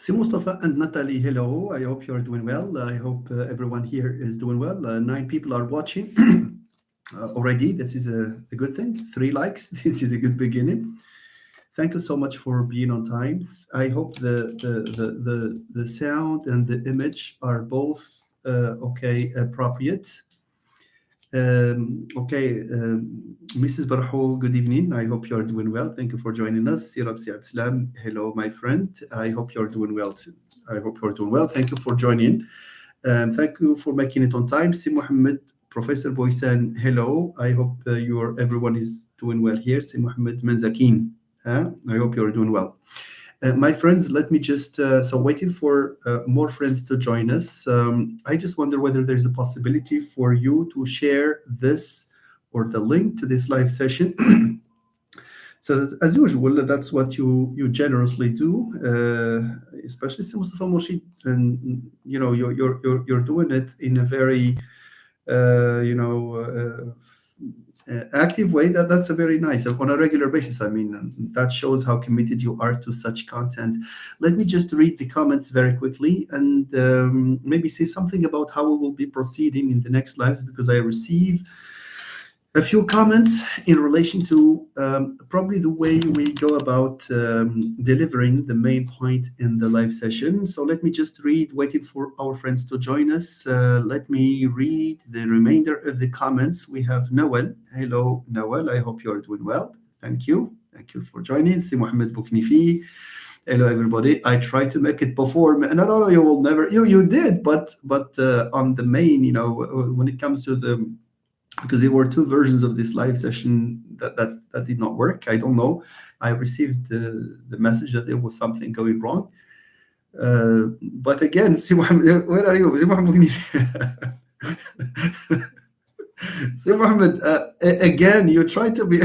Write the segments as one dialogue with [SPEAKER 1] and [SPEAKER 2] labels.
[SPEAKER 1] Si Mustafa and Natalie, hello. I hope you are doing well. I hope everyone here is doing well. 9 people are watching already. This is a good thing. 3 likes. This is a good beginning. Thank you so much for being on time. I hope the sound and the image are both okay, appropriate. Mrs. Barho, good evening. I hope you are doing well. Thank you for joining us. Sirab Siab Islam, hello, my friend. I hope you are doing well. I hope you are doing well. Thank you for joining. Thank you for making it on time. Si Mohammed, Professor Boysan, hello. I hope everyone is doing well here. Si Mohammed Menzakin, I hope you are doing well. My friends, let me just, waiting for more friends to join us. I just wonder whether there's a possibility for you to share this or the link to this live session. So as usual, that's what you generously do, especially si Mustafa Murshid, and you're doing it in a very active way. That's a very nice on a regular basis. I mean, that shows how committed you are to such content. Let me just read the comments very quickly and maybe say something about how we will be proceeding in the next lives, because I receive a few comments in relation to probably the way we go about delivering the main point in the live session. So let me just read, waiting for our friends to join us. Let me read the remainder of the comments. We have Noel. Hello, Noel. I hope you are doing well. Thank you. Thank you for joining. Si Mohammed Bouknifi. Hello, everybody. I tried to make it before. No, you will never. You did, but on the main, when it comes to the, because there were 2 versions of this live session that did not work. I don't know. I received the message that there was something going wrong. But again, Si Mohammed, where are you? Si Mohammed, Si Mohammed, again, you try to be.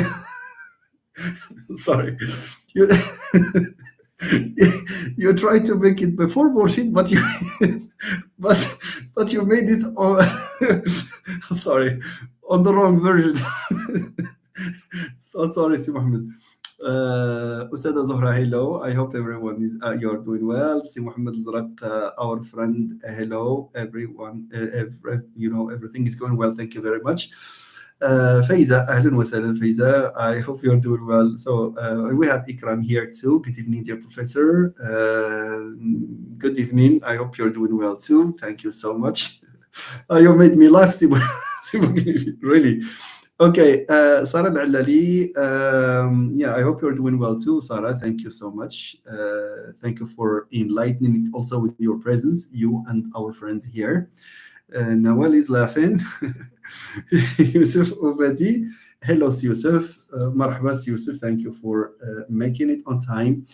[SPEAKER 1] Sorry. You tried to make it before Murshid, but you but you made it on sorry, on the wrong version. So sorry, Si Mohammed. Ustada Zohra, hello. I hope everyone is you're doing well. Si Mohammed Zarat, our friend, hello everyone. Everything is going well. Thank you very much. Faiza, ahlan wa sahlan, Faiza. I hope you're doing well. So we have Ikram here too. Good evening, dear professor. Good evening. I hope you're doing well too. Thank you so much. You made me laugh, really. Okay, Sarah Al-Alali, I hope you're doing well too, Sarah. Thank you so much. Thank you for enlightening it also with your presence, you and our friends here. Nawal is laughing. Yusuf Obadi. Hello, Yusuf. Marhaba, Yusuf. Thank you for making it on time.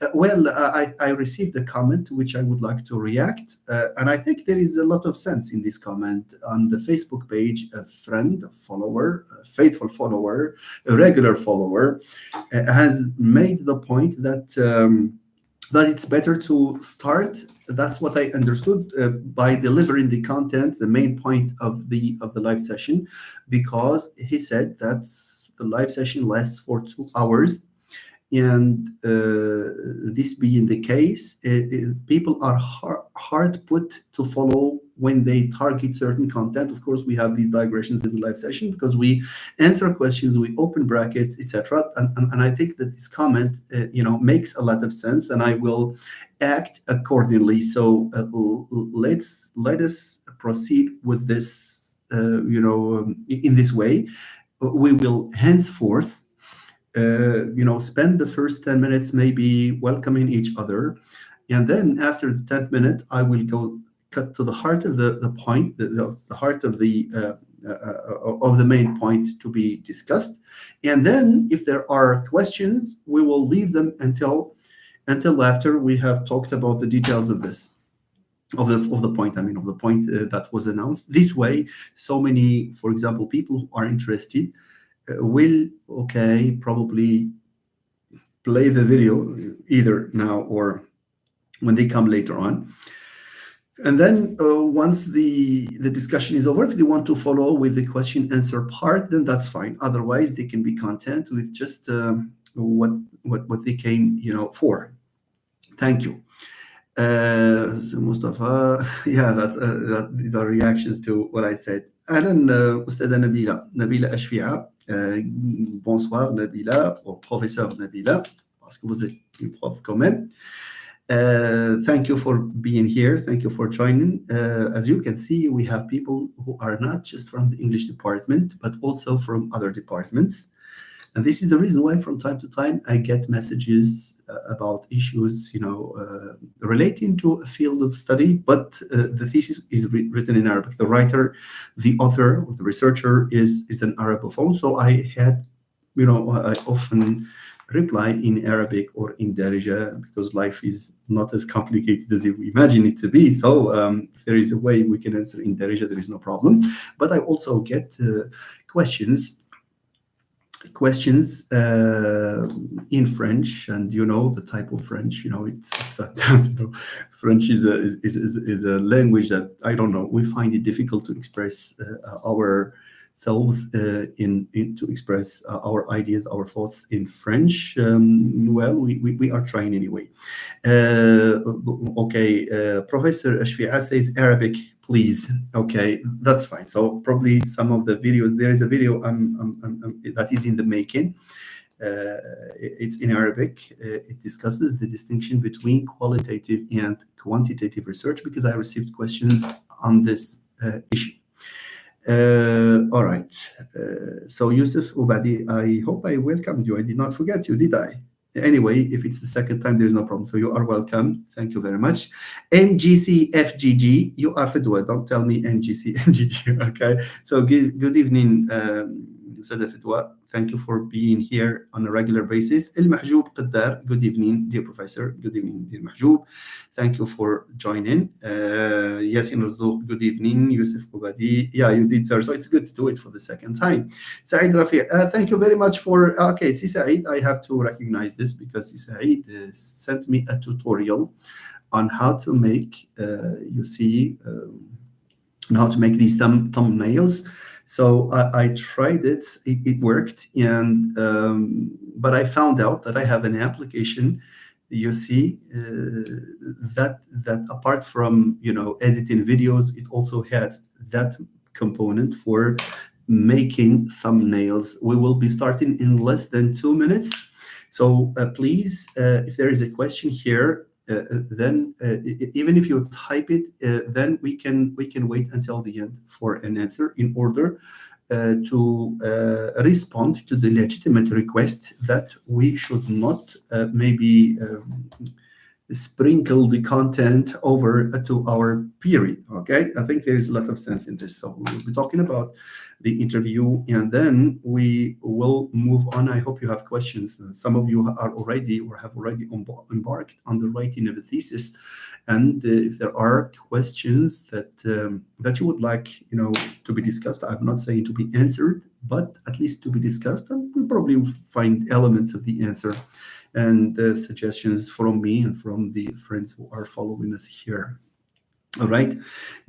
[SPEAKER 1] I received a comment which I would like to react. And I think there is a lot of sense in this comment. On the Facebook page, a friend, a follower, a faithful follower, a regular follower, has made the point that it's better to start. That's what I understood by delivering the content, the main point of the live session, because he said that the live session lasts for 2 hours, and this being the case, people are hard put to follow when they target certain content. Of course, we have these digressions in the live session because we answer questions, we open brackets, etc. And I think that this comment, makes a lot of sense, and I will act accordingly. So let us proceed with this, in this way. We will henceforth spend the first 10 minutes maybe welcoming each other. And then after the 10th minute, I will cut to the heart of the point, the heart of the main point to be discussed. And then if there are questions, we will leave them until after we have talked about the details of this. Of the point, of the point that was announced. This way, so many, for example, people who are interested will probably play the video either now or when they come later on. And then once the discussion is over, if they want to follow with the question answer part, then that's fine. Otherwise, they can be content with just what they came for. Thank you. Mustafa, yeah, these are reactions to what I said. أهلا أستاذة نبيلة أشفيعة. Bonsoir Nabila, or Professeur Nabila, parce que vous êtes une prof quand même. Thank you for being here. Thank you for joining. As you can see, we have people who are not just from the English department, but also from other departments. And this is the reason why from time to time I get messages about issues, relating to a field of study, but the thesis is written in Arabic. The writer, the author, or the researcher is an Arabophone. So I often reply in Arabic or in Darija because life is not as complicated as we imagine it to be. So if there is a way we can answer in Darija, there is no problem. But I also get questions in French, and the type of French. French is a language that I don't know. We find it difficult to express ourselves in to express our ideas, our thoughts in French. Well, we are trying anyway. Okay, Professor Ashfi'a says Arabic, please. Okay, that's fine. So probably some of the videos, there is a video that is in the making. It's in Arabic. It discusses the distinction between qualitative and quantitative research because I received questions on this issue. All right. So Yusuf Ubadi, I hope I welcomed you. I did not forget you, did I? Anyway, if it's the second time, there's no problem. So you are welcome. Thank you very much. MGC FGG, you are Fedwa. Don't tell me MGC FGG. Okay. So good evening, Sada Fedwa. Thank you for being here on a regular basis. El Mahjoub Qaddar, good evening, dear professor. Good evening, dear Mahjoub. Thank you for joining. Yasin Razzouk, good evening. Yusuf Ubadi, yeah, you did, sir. So it's good to do it for the second time. Saeed Rafi, thank you very much for, okay, Si Saeed, I have to recognize this because Si Saeed sent me a tutorial on how to make, how to make these thumbnails. So I tried it. It worked, and but I found out that I have an application. That apart from editing videos, it also has that component for making thumbnails. We will be starting in less than 2 minutes. So please, if there is a question here, then even if you type it, then we can wait until the end for an answer in order to respond to the legitimate request that we should not maybe sprinkle the content over to our period. Okay, I think there is a lot of sense in this. So we'll be talking about the interview, and then we will move on. I hope you have questions. Some of you are already or have already embarked on the writing of a thesis, and if there are questions that you would like to be discussed, I'm not saying to be answered, but at least to be discussed, and we'll probably find elements of the answer and suggestions from me and from the friends who are following us here. All right,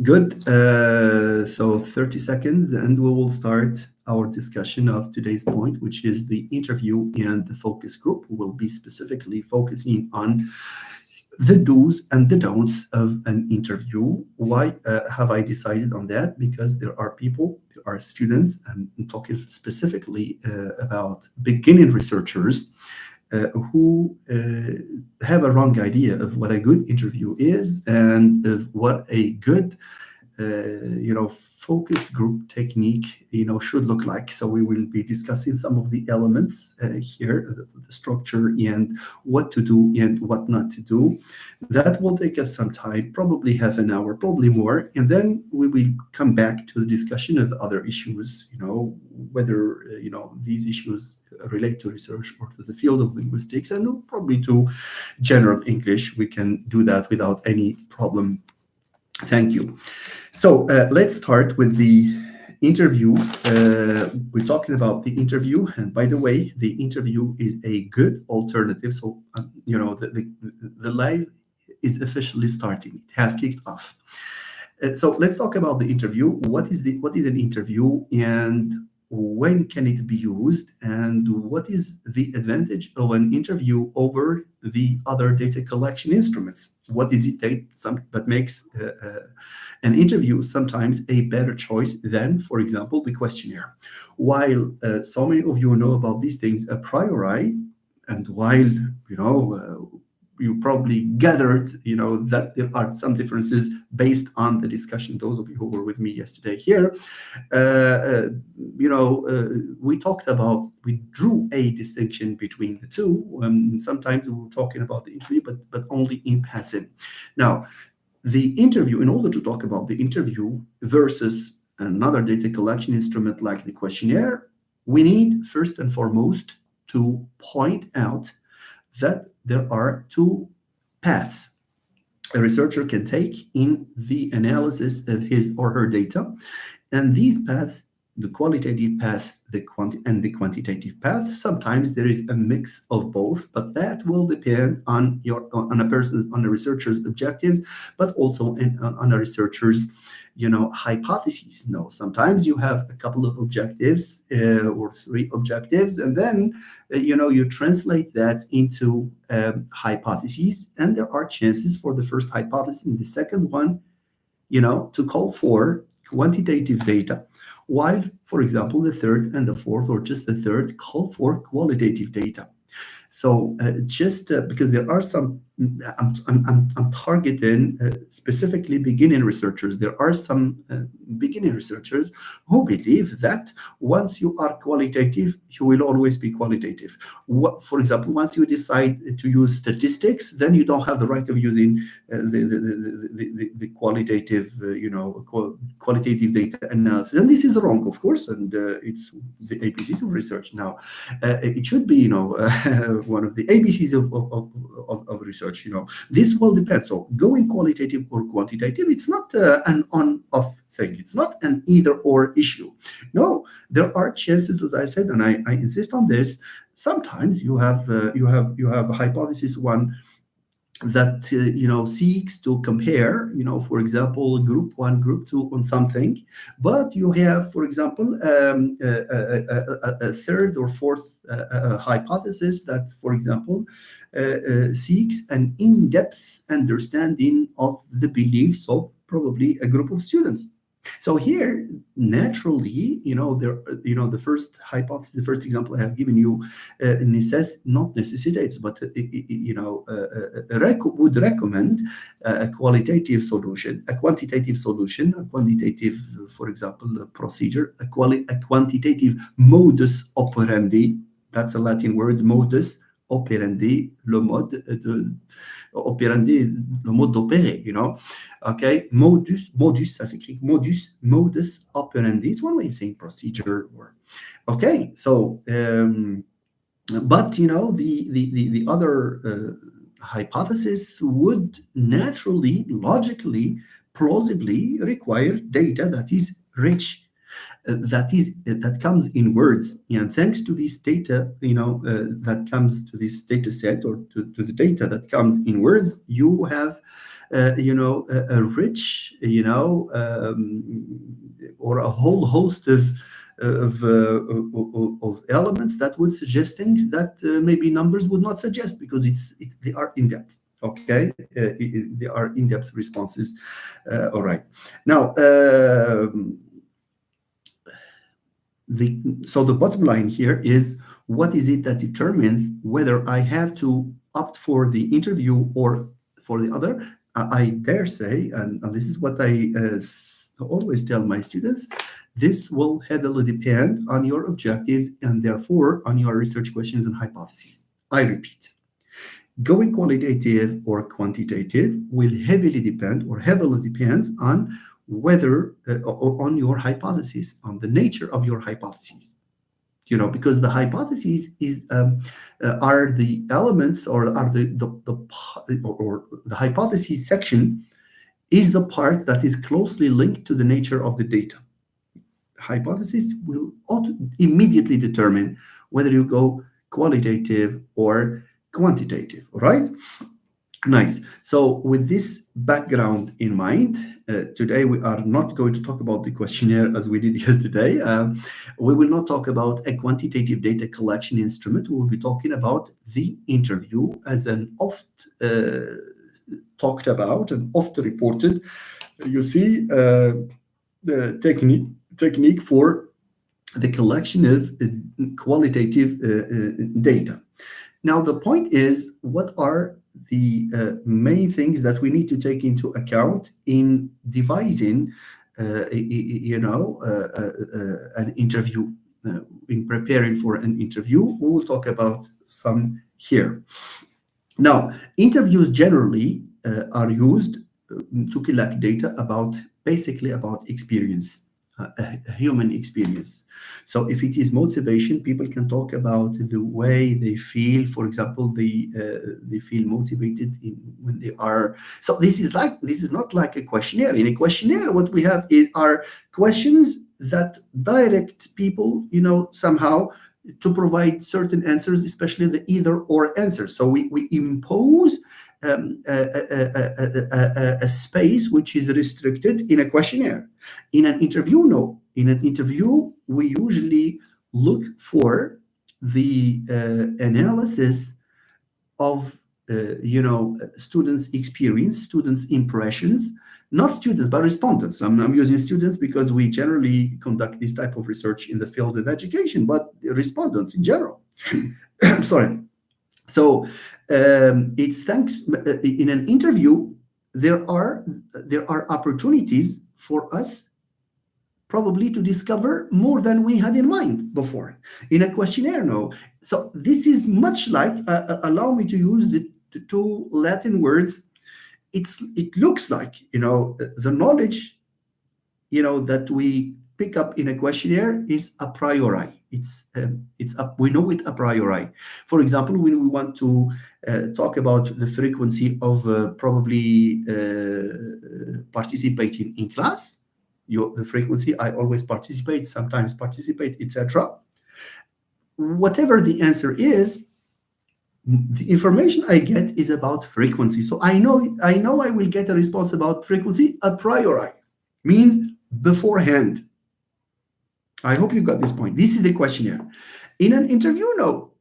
[SPEAKER 1] good. So 30 seconds, and we will start our discussion of today's point, which is the interview and the focus group. We will be specifically focusing on the do's and the don'ts of an interview. Why have I decided on that? Because there are students, and I'm talking specifically about beginning researchers, who have a wrong idea of what a good interview is and of what a good focus group technique should look like. So we will be discussing some of the elements here, the structure, and what to do and what not to do. That will take us some time, probably half an hour, probably more, and then we will come back to the discussion of other issues, whether these issues relate to research or to the field of linguistics, and probably to general English. We can do that without any problem. Thank you. So let's start with the interview. We're talking about the interview, and by the way, the interview is a good alternative. So the live is officially starting. It has kicked off. So let's talk about the interview. What is an interview, and when can it be used, and what is the advantage of an interview over the other data collection instruments? What is it that makes an interview sometimes a better choice than, for example, the questionnaire? While so many of you know about these things a priori, and while you probably gathered, that there are some differences based on the discussion. Those of you who were with me yesterday here, we drew a distinction between the two. Sometimes we were talking about the interview, but only in passing. Now, the interview, in order to talk about the interview versus another data collection instrument like the questionnaire, we need first and foremost to point out that there are two paths a researcher can take in the analysis of his or her data. And these paths, the qualitative path, and the quantitative path, sometimes there is a mix of both, but that will depend on a researcher's objectives, but also on a researcher's hypotheses. No, sometimes you have a couple of objectives or three objectives, and then you translate that into hypotheses, and there are chances for the first hypothesis and the second one to call for quantitative data, while, for example, the third and the fourth, or just the third, call for qualitative data. So just because there are some, I'm targeting specifically beginning researchers. There are some beginning researchers who believe that once you are qualitative, you will always be qualitative. For example, once you decide to use statistics, then you don't have the right of using the qualitative, qualitative data analysis. And this is wrong, of course, and it's the ABCs of research. Now, it should be, one of the ABCs of research. This will depend. So going qualitative or quantitative, it's not an on-off thing. It's not an either-or issue. No, there are chances, as I said, and I insist on this. Sometimes you have a hypothesis one that seeks to compare, for example, group 1, group 2 on something, but you have, for example, a third or fourth hypothesis that, for example, seeks an in-depth understanding of the beliefs of probably a group of students. So here, naturally, the first hypothesis, the first example I have given you, not necessitates, but would recommend a qualitative solution, a quantitative solution, a quantitative, for example, procedure, a quantitative modus operandi. That's a Latin word, modus operandi, le mode d'opérer, okay? Modus, ça s'écrit modus operandi. It's one way of saying procedure, okay? So, but the other hypothesis would naturally, logically, plausibly require data that is rich, that comes in words, and thanks to this data, that comes to this data set, or to the data that comes in words, you have, a rich, or a whole host of elements that would suggest things that maybe numbers would not suggest, because they are in depth. Okay, they are in-depth responses. All right, now. So the bottom line here is, what is it that determines whether I have to opt for the interview or for the other? I dare say, and this is what I always tell my students, this will heavily depend on your objectives and therefore on your research questions and hypotheses. I repeat, going qualitative or quantitative will heavily depends on whether on your hypothesis, on the nature of your hypotheses, because the hypotheses are the elements, or are the hypothesis section is the part that is closely linked to the nature of the data. Hypothesis will immediately determine whether you go qualitative or quantitative, right? Nice. So, with this background in mind, today we are not going to talk about the questionnaire as we did yesterday. We will not talk about a quantitative data collection instrument. We will be talking about the interview as an oft talked about and oft reported, you see, the technique for the collection of qualitative data. Now, the point is, what are the main things that we need to take into account in devising, an interview, in preparing for an interview? We will talk about some here. Now, interviews generally are used to collect data about basically about experience, a human experience. So, if it is motivation, people can talk about the way they feel. For example, they feel motivated when they are. So, this is not like a questionnaire. In a questionnaire, what we have are questions that direct people, somehow to provide certain answers, especially the either or answers. So we impose a space which is restricted in a questionnaire. In an interview, no. In an interview, we usually look for the analysis of students' experience, students' impressions, not students but respondents. I'm using students because we generally conduct this type of research in the field of education, but respondents in general. Sorry. So it's thanks in an interview there are opportunities for us probably to discover more than we had in mind before. In a questionnaire, no. So this is much like, allow me to use the two Latin words. It looks like, the knowledge, that we pick up in a questionnaire is a priori. We know it a priori. For example, when we want to talk about the frequency of probably participating in class, the frequency, I always participate, sometimes participate, etc. Whatever the answer is, the information I get is about frequency. So I know I will get a response about frequency a priori, means beforehand. I hope you got this point. This is the questionnaire. In an interview, no.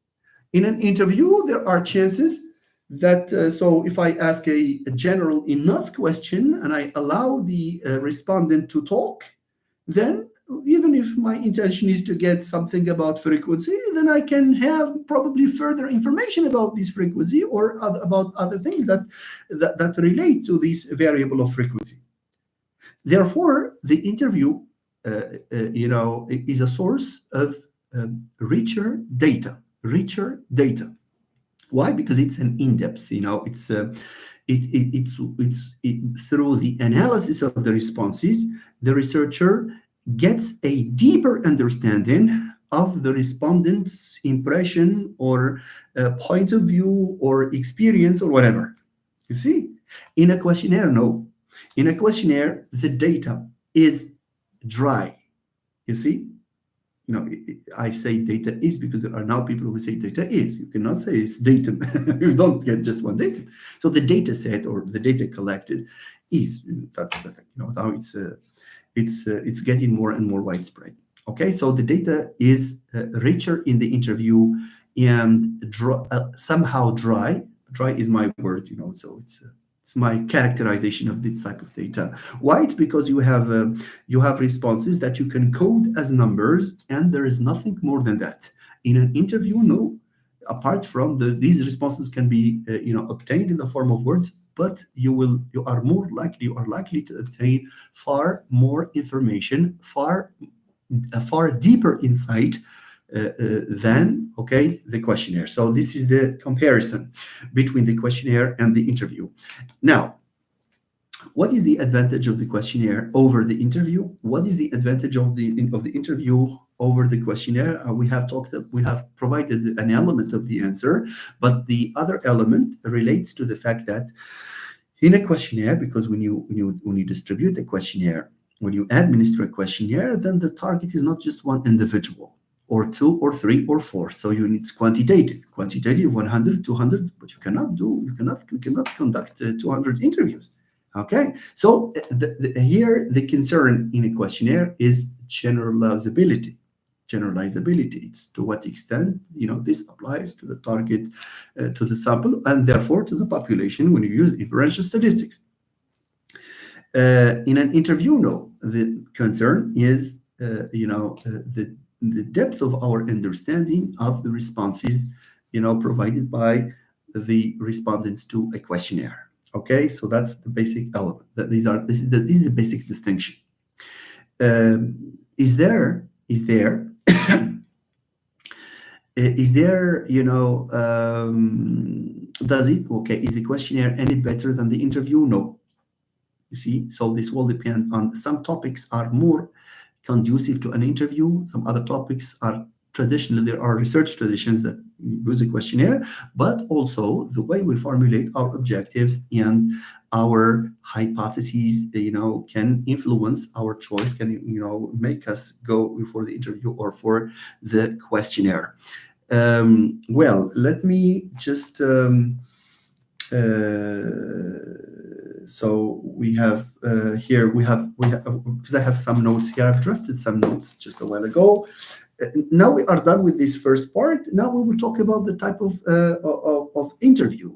[SPEAKER 1] In an interview, there are chances that, so if I ask a general enough question and I allow the respondent to talk, then even if my intention is to get something about frequency, then I can have probably further information about this frequency or about other things that relate to this variable of frequency. Therefore, the interview, is a source of richer data. Why? Because it's an in-depth. It's through the analysis of the responses, the researcher gets a deeper understanding of the respondent's impression or point of view or experience or whatever. You see, in a questionnaire, no. In a questionnaire, the data is dry. You see, I say data is because there are now people who say data is. You cannot say it's data. You don't get just one data. So the data set or the data collected is, that's the thing. Now it's getting more and more widespread. Okay, so the data is richer in the interview and somehow dry. Dry is my word, so it's my characterization of this type of data. Why? It's because you have responses that you can code as numbers, and there is nothing more than that. In an interview, no. Apart from these responses can be obtained in the form of words, but you are likely to obtain far more information, far deeper insight than the questionnaire. So this is the comparison between the questionnaire and the interview. Now, what is the advantage of the questionnaire over the interview? What is the advantage of the interview over the questionnaire? We have provided an element of the answer, but the other element relates to the fact that in a questionnaire, because when you distribute a questionnaire, when you administer a questionnaire, then the target is not just one individual or 2 or 3 or 4. So you need quantitative 100, 200, but you cannot conduct 200 interviews. Okay, so here the concern in a questionnaire is generalizability. It's to what extent this applies to the target, to the sample, and therefore to the population when you use inferential statistics. In an interview, no, the concern is the depth of our understanding of the responses provided by the respondents to a questionnaire. Okay, so that's the basic element. This is the basic distinction. Is there is there is the questionnaire any better than the interview? No. You see, so this will depend on some topics are more conducive to an interview. Some other topics are traditionally, there are research traditions that use a questionnaire, but also the way we formulate our objectives and our hypotheses, can influence our choice, can, make us go for the interview or for the questionnaire. Well, let me just, so we have here, because I have some notes here, I've drafted some notes just a while ago. Now we are done with this first part. Now we will talk about the type of interview.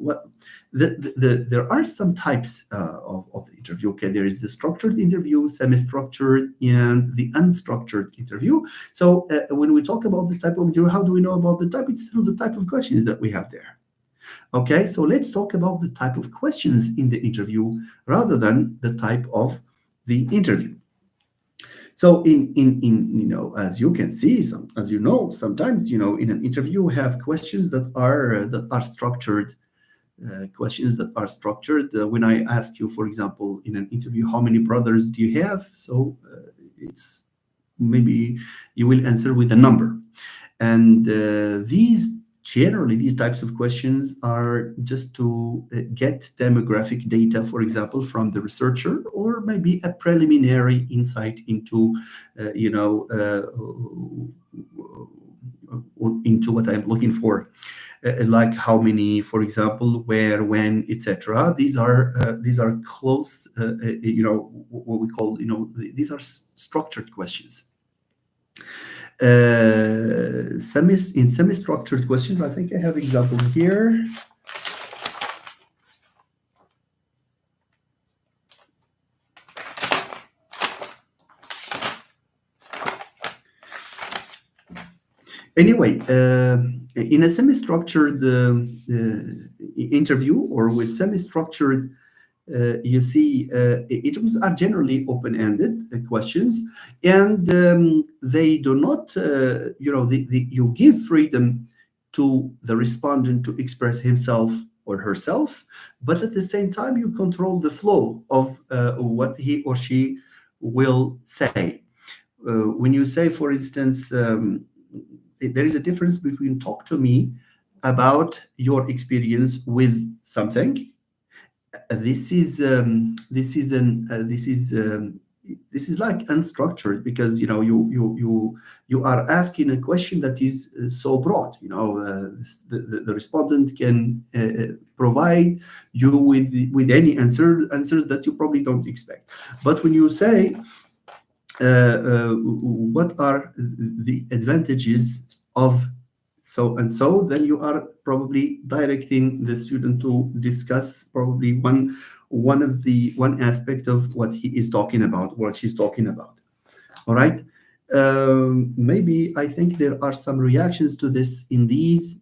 [SPEAKER 1] There are some types of the interview. Okay, there is the structured interview, semi-structured, and the unstructured interview. So when we talk about the type of interview, how do we know about the type? It's through the type of questions that we have there. Okay, so let's talk about the type of questions in the interview rather than the type of the interview. So as you can see, sometimes in an interview we have questions that are structured. Questions that are structured. When I ask you, for example, in an interview, how many brothers do you have? So it's maybe you will answer with a number, and generally, these types of questions are just to get demographic data, for example, from the researcher, or maybe a preliminary insight into, into what I'm looking for, like how many, for example, where, when, etc. These are close, what we call, these are structured questions. In semi-structured questions, I think I have examples here. Anyway, in a semi-structured interview or with semi-structured, you see, interviews are generally open-ended questions, and they do not, you give freedom to the respondent to express himself or herself, but at the same time, you control the flow of what he or she will say. When you say, for instance, there is a difference between talk to me about your experience with something. This is like unstructured, because you are asking a question that is so broad. The respondent can provide you with any answers that you probably don't expect. But when you say what are the advantages of so and so, then you are probably directing the student to discuss probably one aspect of what he is talking about, what she's talking about. All right. Maybe I think there are some reactions to this in these.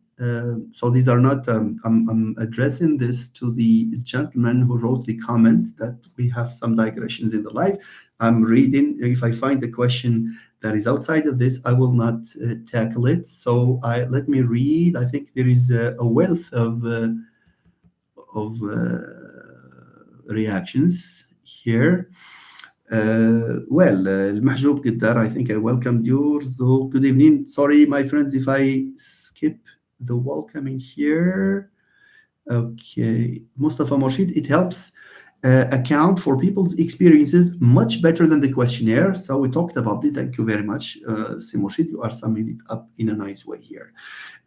[SPEAKER 1] So these are not. I'm addressing this to the gentleman who wrote the comment that we have some digressions in the live. I'm reading. If I find a question that is outside of this, I will not tackle it. So let me read. I think there is a wealth of reactions here. Well, Mahjoub Giddar, I think I welcomed you. So good evening. Sorry, my friends, if I skip the welcoming here. Okay, Mustafa Morshid, it helps account for people's experiences much better than the questionnaire. So we talked about it. Thank you very much, Simorshid. You are summing it up in a nice way here.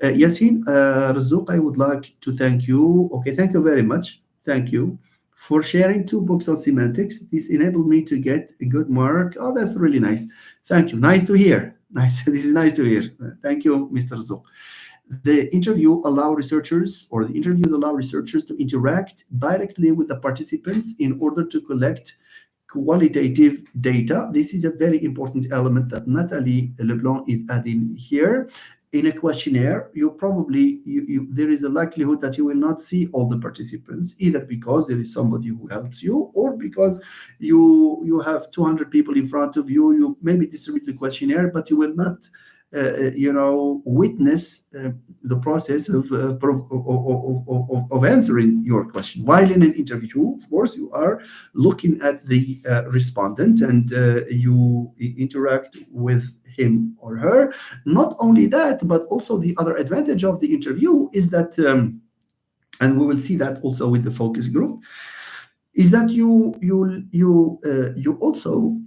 [SPEAKER 1] Yasin Razouk, I would like to thank you. Okay, thank you very much. Thank you for sharing 2 books on semantics. This enabled me to get a good mark. Oh, that's really nice. Thank you. Nice to hear. Nice. This is nice to hear. Thank you, Mr. Razouk. The interviews allow researchers to interact directly with the participants in order to collect qualitative data. This is a very important element that Nathalie Leblanc is adding here. In a questionnaire, there is a likelihood that you will not see all the participants, either because there is somebody who helps you, or because you have 200 people in front of you. You maybe distribute the questionnaire, but you will not witness the process of answering your question. While in an interview, of course, you are looking at the respondent, and you interact with him or her. Not only that, but also the other advantage of the interview is that, and we will see that also with the focus group, is that you also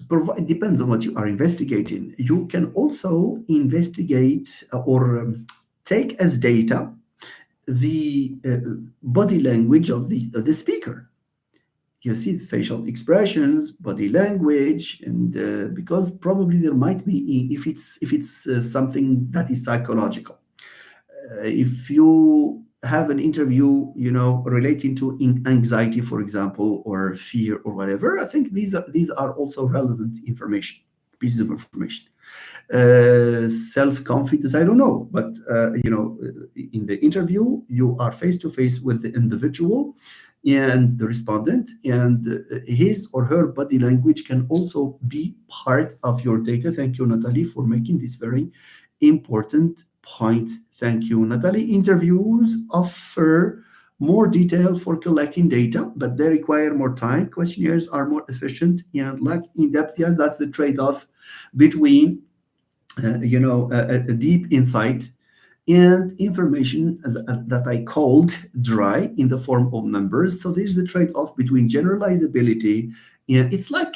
[SPEAKER 1] provide, depends on what you are investigating. You can also investigate or take as data the body language of the speaker. You see the facial expressions, body language, and because probably there might be, if it's something that is psychological. If you have an interview, relating to anxiety, for example, or fear or whatever, I think these are also relevant pieces of information. Self-confidence, I don't know, but in the interview, you are face to face with the individual and the respondent, and his or her body language can also be part of your data. Thank you, Nathalie, for making this very important point. Thank you, Nathalie. Interviews offer more detail for collecting data, but they require more time. Questionnaires are more efficient and lack in-depth. Yes, that's the trade-off between a deep insight and information that I called dry in the form of numbers. So there's the trade-off between generalizability, and it's like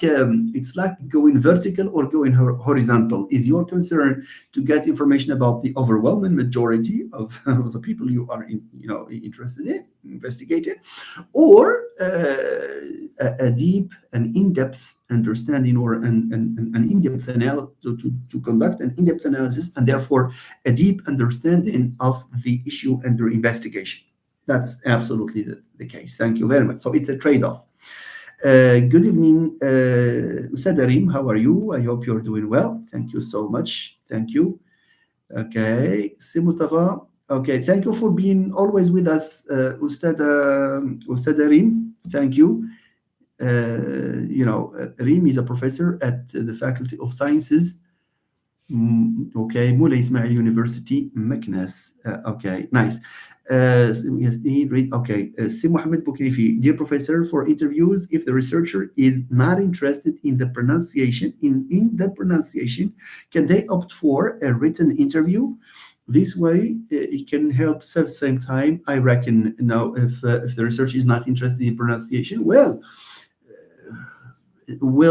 [SPEAKER 1] going vertical or going horizontal. Is your concern to get information about the overwhelming majority of the people you are interested in investigating, or a deep and in-depth understanding, or an in-depth analysis to conduct an in-depth analysis, and therefore a deep understanding of the issue under investigation? That's absolutely the case. Thank you very much. So it's a trade-off. Good evening, Ustad Arim. How are you? I hope you're doing well. Thank you so much. Thank you. Okay, Si Mustafa. Okay, thank you for being always with us, Ustad Arim. Thank you. Reem is a professor at the Faculty of Sciences. Okay, Moulay Ismail University, Meknes. Okay, nice. Yes, read. Okay, Si Mohammed Boukrifi, dear professor, for interviews, if the researcher is not interested in the pronunciation, can they opt for a written interview? This way, it can help save same time. I reckon. Now, if the researcher is not interested in pronunciation, well,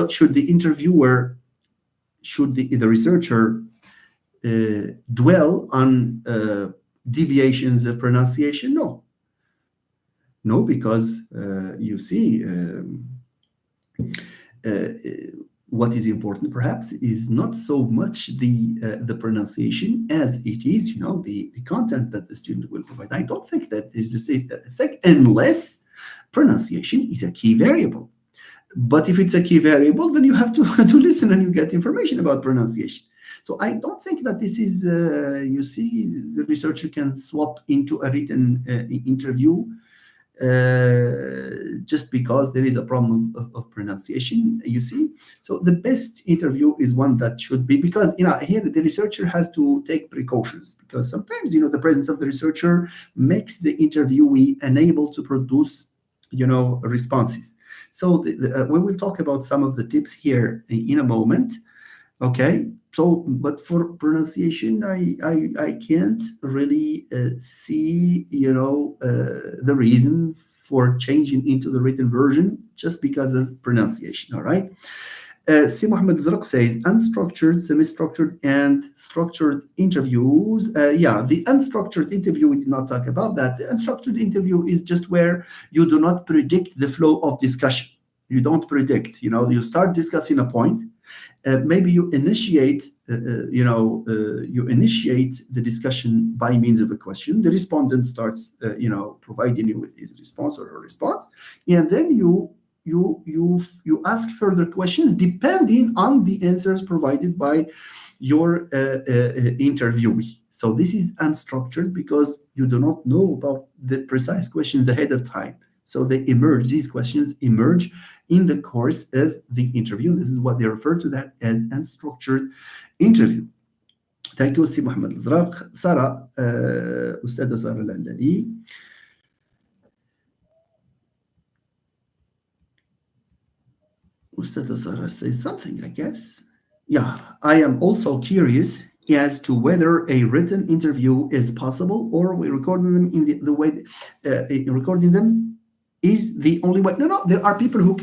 [SPEAKER 1] should the interviewer, should the researcher dwell on deviations of pronunciation? No, because you see, what is important perhaps is not so much the pronunciation as it is, the content that the student will provide. I don't think that is the state, unless pronunciation is a key variable. But if it's a key variable, then you have to listen and you get information about pronunciation. So I don't think that this is, the researcher can swap into a written interview just because there is a problem of pronunciation, you see. So the best interview is one that should be, because, here the researcher has to take precautions, because sometimes, the presence of the researcher makes the interviewee unable to produce, responses. So we will talk about some of the tips here in a moment. Okay, so but for pronunciation, I can't really see, the reason for changing into the written version just because of pronunciation. All right. Si Mohammed Zarq says unstructured, semi-structured, and structured interviews. Yeah, the unstructured interview, we did not talk about that. The unstructured interview is just where you do not predict the flow of discussion. You don't predict, you start discussing a point. Maybe you initiate the discussion by means of a question. The respondent starts, providing you with his response or her response, and then you ask further questions depending on the answers provided by your interviewee. So this is unstructured because you do not know about the precise questions ahead of time. So these questions emerge in the course of the interview. This is what they refer to that as unstructured interview. Thank you, Si Mohammed Al-Zraq. Sarah, أستاذة سارة العندلي. أستاذة Sarah says something, I guess. Yeah, I am also curious as to whether a written interview is possible or we recording them in the way recording them is the only way. No, there are people who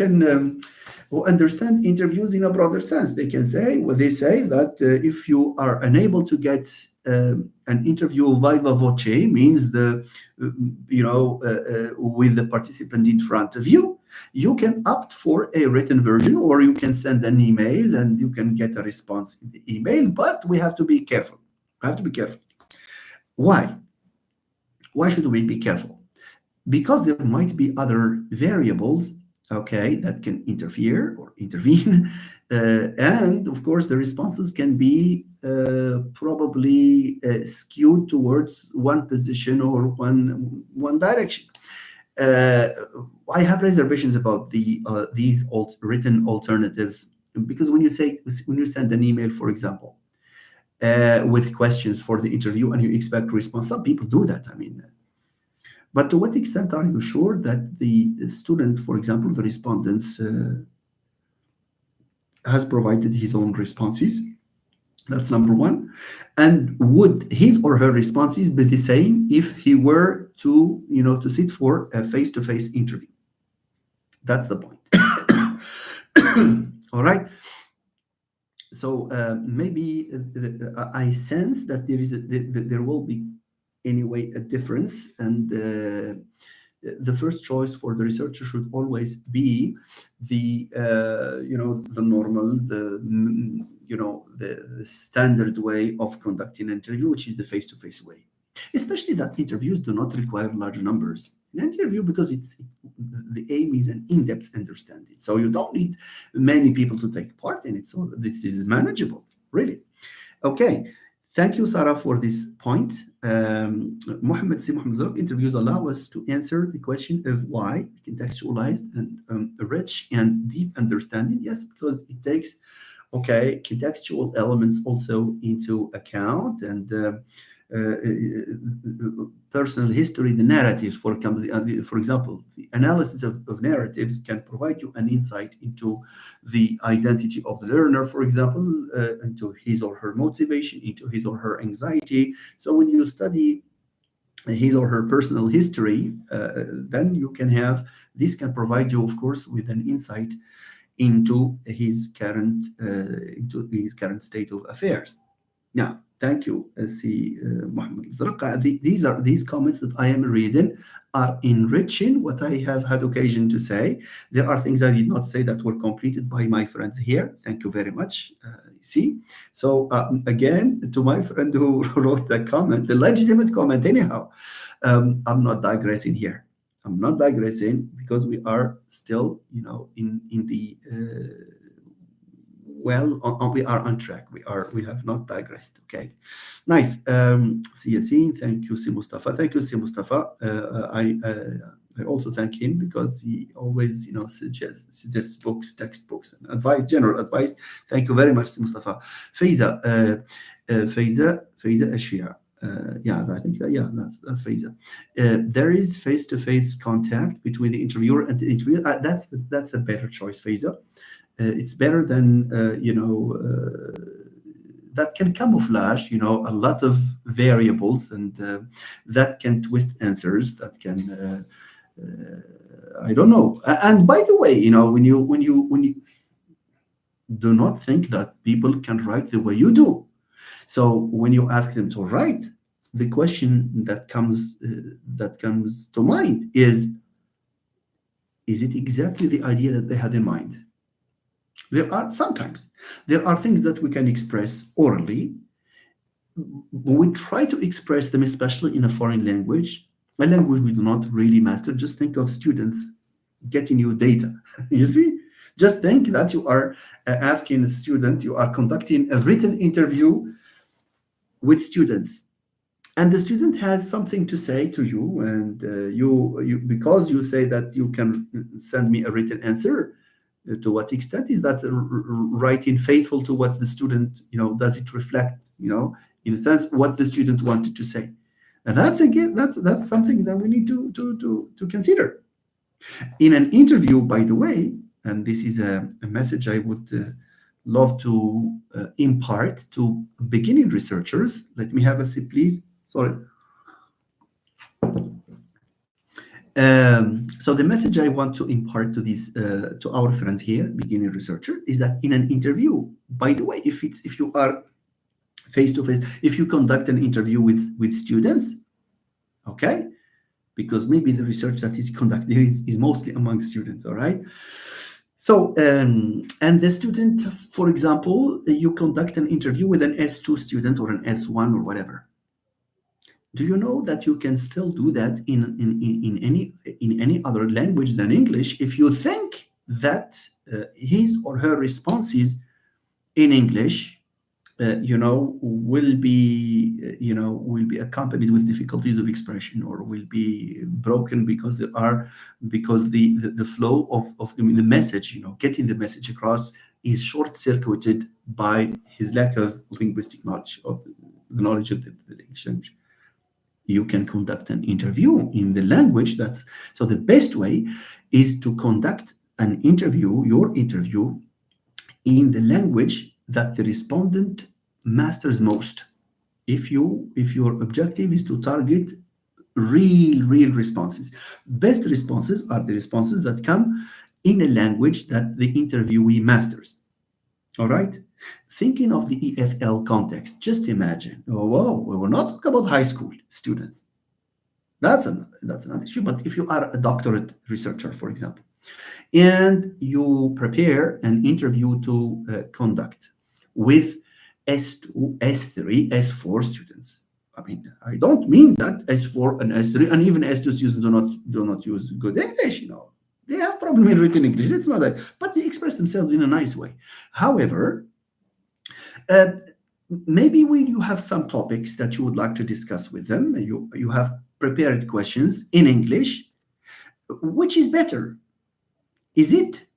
[SPEAKER 1] understand interviews in a broader sense. They can say, they say that if you are unable to get an interview viva voce, means with the participant in front of you, you can opt for a written version, or you can send an email and you can get a response in the email. But we have to be careful. We have to be careful. Why? Why should we be careful? Because there might be other variables, okay, that can interfere or intervene. And of course, the responses can be probably skewed towards one position or one direction. I have reservations about these written alternatives, because when you send an email, for example, with questions for the interview and you expect response, some people do that. I mean, but to what extent are you sure that the student, for example, the respondents, has provided his own responses? That's number one. And would his or her responses be the same if he were to sit for a face-to-face interview? That's the point. All right. So maybe I sense that there will be anyway a difference, and the first choice for the researcher should always be the normal, the standard way of conducting an interview, which is the face-to-face way. Especially that interviews do not require large numbers. An interview, because the aim is an in-depth understanding, so you don't need many people to take part in it. So this is manageable, really. Okay. Thank you, Sarah, for this point. Mohammed Zarq interviews allow us to answer the question of why contextualized and rich and deep understanding. Yes, because it takes contextual elements also into account, and personal history, the narratives, for example, the analysis of narratives can provide you an insight into the identity of the learner, for example, into his or her motivation, into his or her anxiety. So when you study his or her personal history, then this can provide you, of course, with an insight into his current state of affairs. Yeah, thank you, Mohammed Zarqa. These comments that I am reading are enriching what I have had occasion to say. There are things I did not say that were completed by my friends here. Thank you very much. So again, to my friend who wrote the comment, the legitimate comment, anyhow, I'm not digressing here. I'm not digressing because we are still, in the we are on track. We have not digressed. Okay, nice. Si Yassine, thank you, Si Mustafa. Thank you, Si Mustafa. I also thank him because he always, suggests books, textbooks, and advice, general advice. Thank you very much, Si Mustafa. Faiza Ashia. I think that's Faiza. There is face-to-face contact between the interviewer and the interviewer. That's a better choice, Faiza. It's better than that can camouflage, a lot of variables, and that can twist answers. That can, I don't know. And by the way, when you do not think that people can write the way you do. So when you ask them to write, the question that comes to mind is it exactly the idea that they had in mind? There are things that we can express orally. We try to express them, especially in a foreign language, a language we do not really master. Just think of students getting you data. You see, just think that you are asking a student, you are conducting a written interview with students, and the student has something to say to you, and you because you say that you can send me a written answer. To what extent is that writing faithful to what the student, does it reflect, in a sense, what the student wanted to say? And that's something that we need to consider in an interview, by the way. And this is a message I would love to impart to beginning researchers. Let me have a sip, please. Sorry. So the message I want to impart to our friends here, beginning researcher, is that in an interview, by the way, if you are face to face, if you conduct an interview with students, okay, because maybe the research that is conducted is mostly among students, all right. So and the student, for example, you conduct an interview with an S2 student or an S1 or whatever. Do you know that you can still do that in any other language than English if you think that his or her responses in English, will be accompanied with difficulties of expression, or will be broken because the flow of the message, getting the message across, is short-circuited by his lack of linguistic knowledge, of the knowledge of the language. You can conduct an interview in the language. So the best way is to conduct your interview in the language that the respondent masters most. If your objective is to target real responses, best responses are the responses that come in a language that the interviewee masters. All right. Thinking of the EFL context, just imagine. Oh, wow, we will not talk about high school students. That's another issue. But if you are a doctorate researcher, for example, and you prepare an interview to conduct with S2, S3, S4 students. I mean, I don't mean that S4 and S3 and even S2 students do not use good English. They have problem in written English. It's not that, but they express themselves in a nice way. However, maybe when you have some topics that you would like to discuss with them, you have prepared questions in English. Which is better? Is it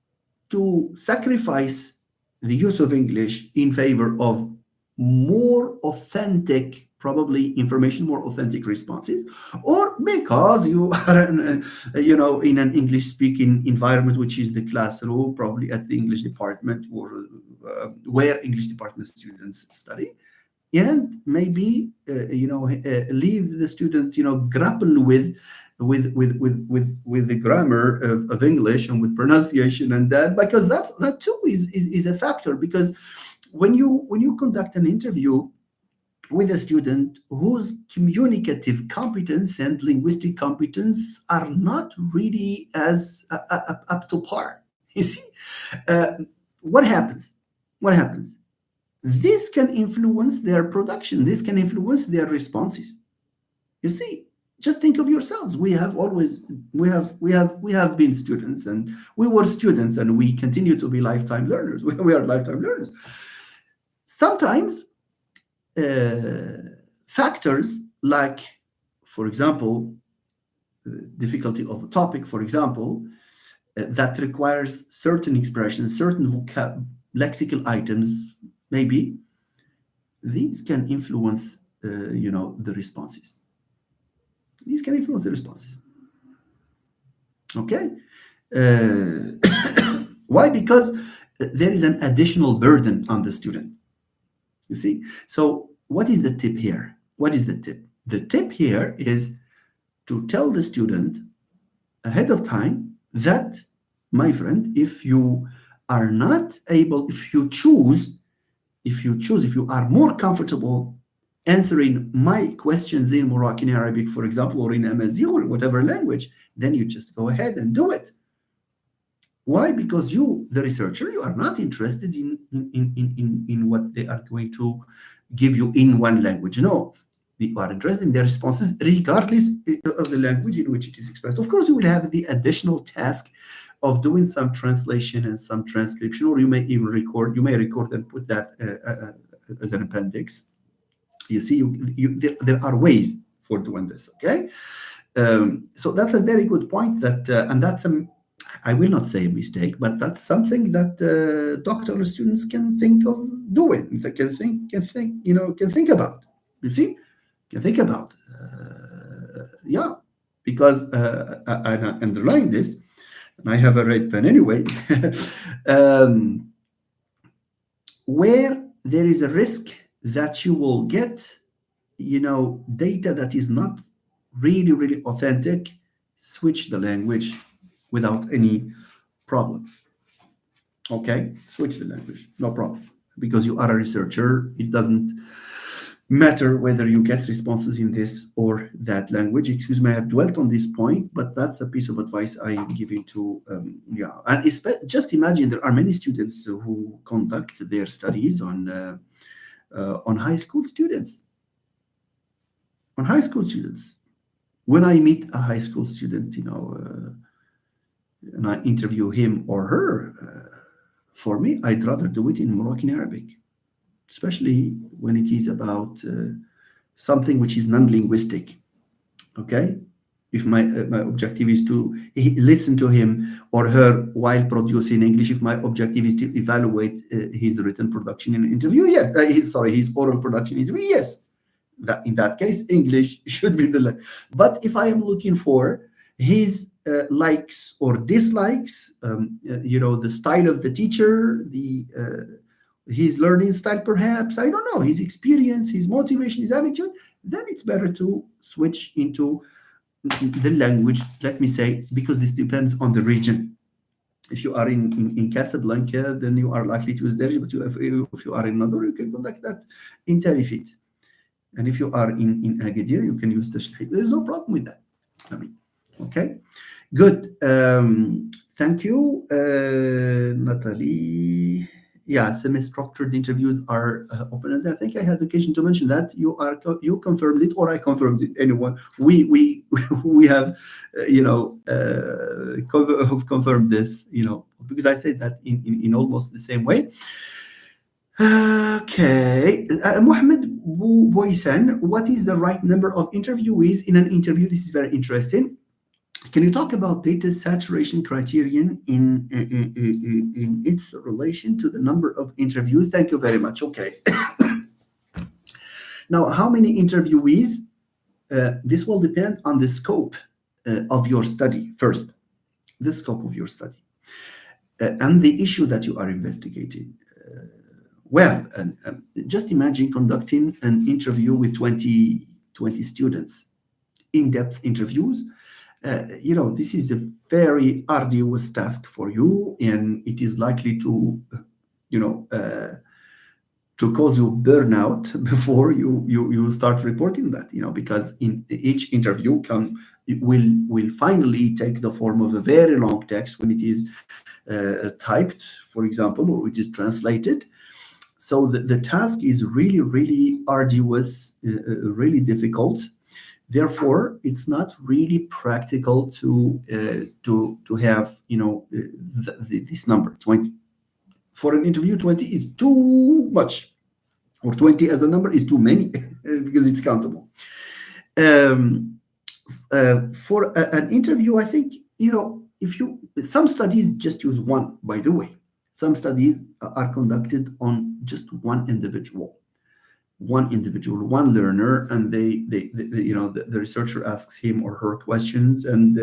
[SPEAKER 1] to sacrifice the use of English in favor of more authentic, probably information, more authentic responses, or because you are in an English-speaking environment, which is the classroom, probably at the English department, or where English department students study, and maybe leave the student grapple with the grammar of English and with pronunciation, and that, because that too is a factor. Because when you conduct an interview with a student whose communicative competence and linguistic competence are not really as up to par, you see, what happens? This can influence their production. This can influence their responses. You see, just think of yourselves. We have been students, and we were students, and we continue to be lifetime learners. We are lifetime learners. Sometimes factors like, for example, difficulty of a topic, for example, that requires certain expressions, certain lexical items, maybe these can influence the responses. These can influence the responses. Okay. Why? Because there is an additional burden on the student. You see? So, what is the tip here? What is the tip? The tip here is to tell the student ahead of time that, my friend, if you are not able, if you are more comfortable answering my questions in Moroccan Arabic, for example, or in Amazigh or whatever language, then you just go ahead and do it. Why? Because you, the researcher, you are not interested in what they are going to give you in one language. No, you are interested in their responses regardless of the language in which it is expressed. Of course, you will have the additional task of doing some translation and some transcription, or you may even record. You may record and put that as an appendix. You see, there are ways for doing this. Okay, so that's a very good point. And that's I will not say a mistake, but that's something that doctoral students can think of doing. They can think about. You see, can think about. Yeah, because I underline this, and I have a red pen anyway. Where there is a risk that you will get, data that is not really, really authentic, switch the language without any problem. Okay, switch the language, no problem. Because you are a researcher, it doesn't matter whether you get responses in this or that language. Excuse me, I have dwelt on this point, but that's a piece of advice I am giving to, And just imagine there are many students who conduct their studies on high school students. On high school students. When I meet a high school student, and I interview him or her, for me, I'd rather do it in Moroccan Arabic, especially when it is about something which is non-linguistic. Okay, if my objective is to listen to him or her while producing English, if my objective is to evaluate his written production in an interview, yes, his oral production interview, yes, that in that case, English should be the language. But if I am looking for his likes or dislikes, the style of the teacher, his learning style, perhaps, I don't know, his experience, his motivation, his attitude, then it's better to switch into the language, let me say, because this depends on the region. If you are in Casablanca, then you are likely to use Darija, but if you are in Nador, you can conduct that in Tarifit. And if you are in Agadir, you can use Tashkil. There's no problem with that. Okay, good. Thank you, Natalie. Yeah, semi-structured interviews are open, and I think I had occasion to mention that you confirmed it, or I confirmed it. Anyone, we have confirmed this, because I said that in almost the same way. Okay, Mohammed Boysan, what is the right number of interviewees in an interview? This is very interesting. Can you talk about data saturation criterion in its relation to the number of interviews? Thank you very much. Okay. Now, how many interviewees? This will depend on the scope of your study first, the scope of your study, and the issue that you are investigating. Well, just imagine conducting an interview with 20 students, in-depth interviews. This is a very arduous task for you, and it is likely to cause you burnout before you start reporting that, because in each interview will finally take the form of a very long text when it is typed, for example, or it is translated. So the task is really, really arduous, really difficult. Therefore, it's not really practical to have this number 20 for an interview. 20 is too much, or 20 as a number is too many because it's countable. For an interview, I think some studies just use one. By the way, some studies are conducted on just one individual, one learner, and the researcher asks him or her questions, and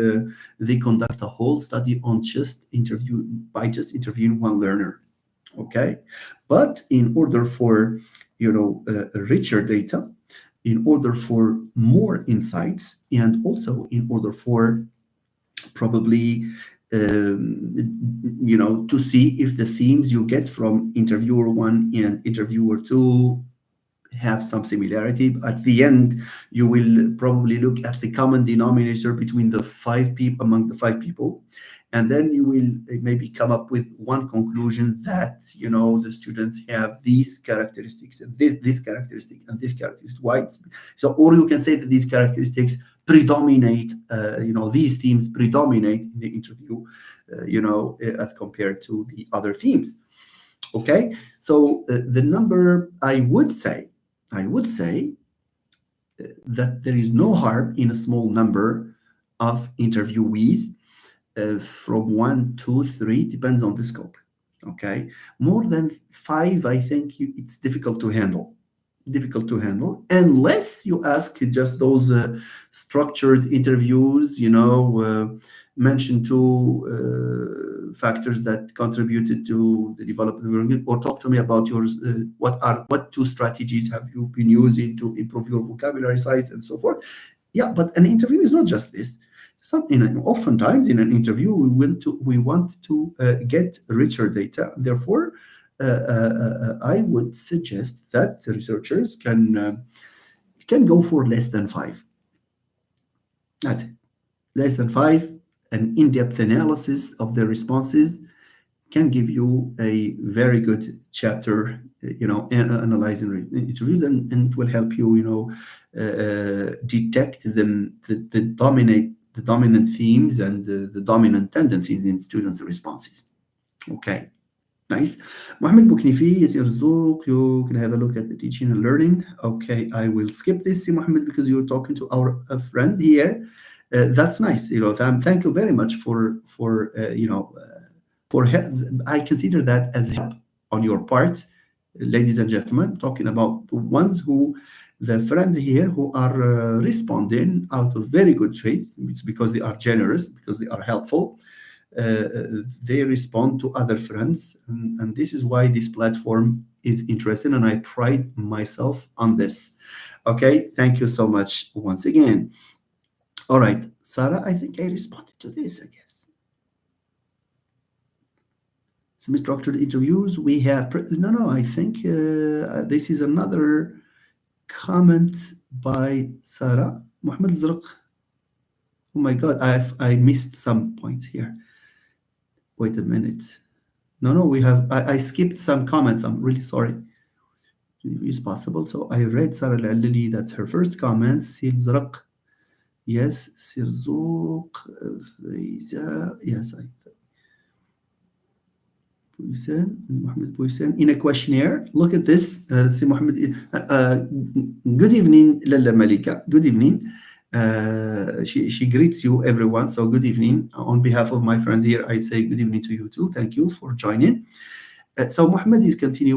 [SPEAKER 1] they conduct a whole study on just interviewing one learner. Okay, but in order for richer data, in order for more insights, and also in order for probably to see if the themes you get from interviewer one and interviewer two have some similarity. At the end, you will probably look at the common denominator between the five people among the five people, and then you will maybe come up with one conclusion that the students have these characteristics and this characteristic and this characteristic. Why? So, or you can say that these characteristics predominate. These themes predominate in the interview. As compared to the other themes. Okay, so the number I would say that there is no harm in a small number of interviewees, from one, two, three, depends on the scope. Okay, more than five, I think it's difficult to handle. Difficult to handle unless you ask just those structured interviews. Mention two factors that contributed to the development of your English, or talk to me about yours. What two strategies have you been using to improve your vocabulary size and so forth? Yeah, but an interview is not just this. Oftentimes in an interview, we want to get richer data. Therefore, I would suggest that the researchers can go for less than five. That's it. Less than five. An in-depth analysis of the responses can give you a very good chapter, analyzing interviews, and it will help you, detect the dominant themes and the dominant tendencies in students' responses. Okay, nice. Mohammed Bouknifi, Yasir Zouk, you can have a look at the teaching and learning. Okay, I will skip this, Mohammed, because you're talking to our friend here. That's nice. Thank you very much for I consider that as help on your part, ladies and gentlemen, talking about the friends here who are responding out of very good faith. It's because they are generous, because they are helpful. They respond to other friends, and this is why this platform is interesting, and I pride myself on this. Okay, thank you so much once again. All right, Sarah, I think I responded to this, I guess. Semi-structured interviews, we have... No, I think this is another comment by Sarah. Mohammed Zarq. Oh my God, I missed some points here. Wait a minute. No, I skipped some comments. I'm really sorry. It's possible. So I read Sarah Lili, that's her first comment. Sil Zarq. Yes, Sirzouk, yes, Mohammed Bouisen, in a questionnaire. Look at this. See Mohammed. Good evening, Lalla Malika. Good evening. She greets you, everyone. So good evening. On behalf of my friends here, I say good evening to you too. Thank you for joining. So Mohammed is continues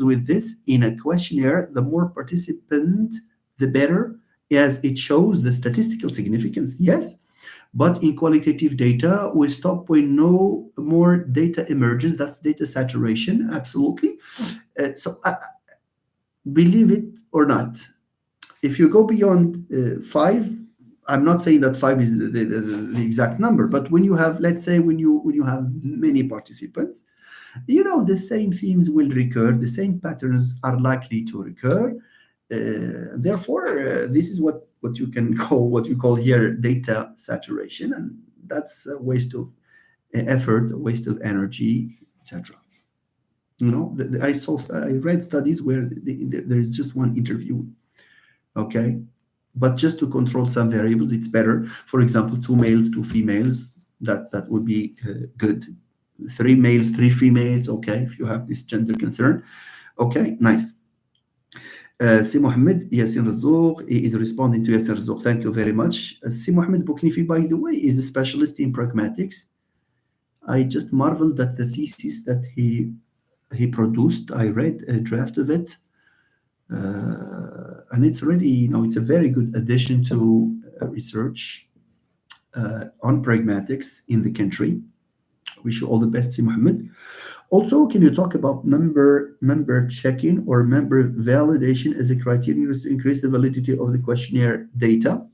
[SPEAKER 1] with this in a questionnaire. The more participant, the better, as it shows the statistical significance. Yes, but in qualitative data, we stop when no more data emerges. That's data saturation, absolutely. So believe it or not, if you go beyond five, I'm not saying that five is the exact number, but when you have, let's say, when you have many participants, the same themes will recur, the same patterns are likely to recur. Therefore, this is what you call here data saturation, and that's a waste of effort, a waste of energy, etc. I read studies where there is just one interview, okay, but just to control some variables, it's better. For example, 2 males, 2 females, that would be good. 3 males, 3 females, okay, if you have this gender concern. Okay, nice. Si Mohammed Yassin Razouk is responding to Yassin Razouk. Thank you very much. Si Mohammed Bouknifi, by the way, is a specialist in pragmatics. I just marveled at the thesis that he produced. I read a draft of it. And it's really, it's a very good addition to research on pragmatics in the country. Wish you all the best, Si Mohammed. Also, can you talk about member checking or member validation as a criterion used to increase the validity of the questionnaire data?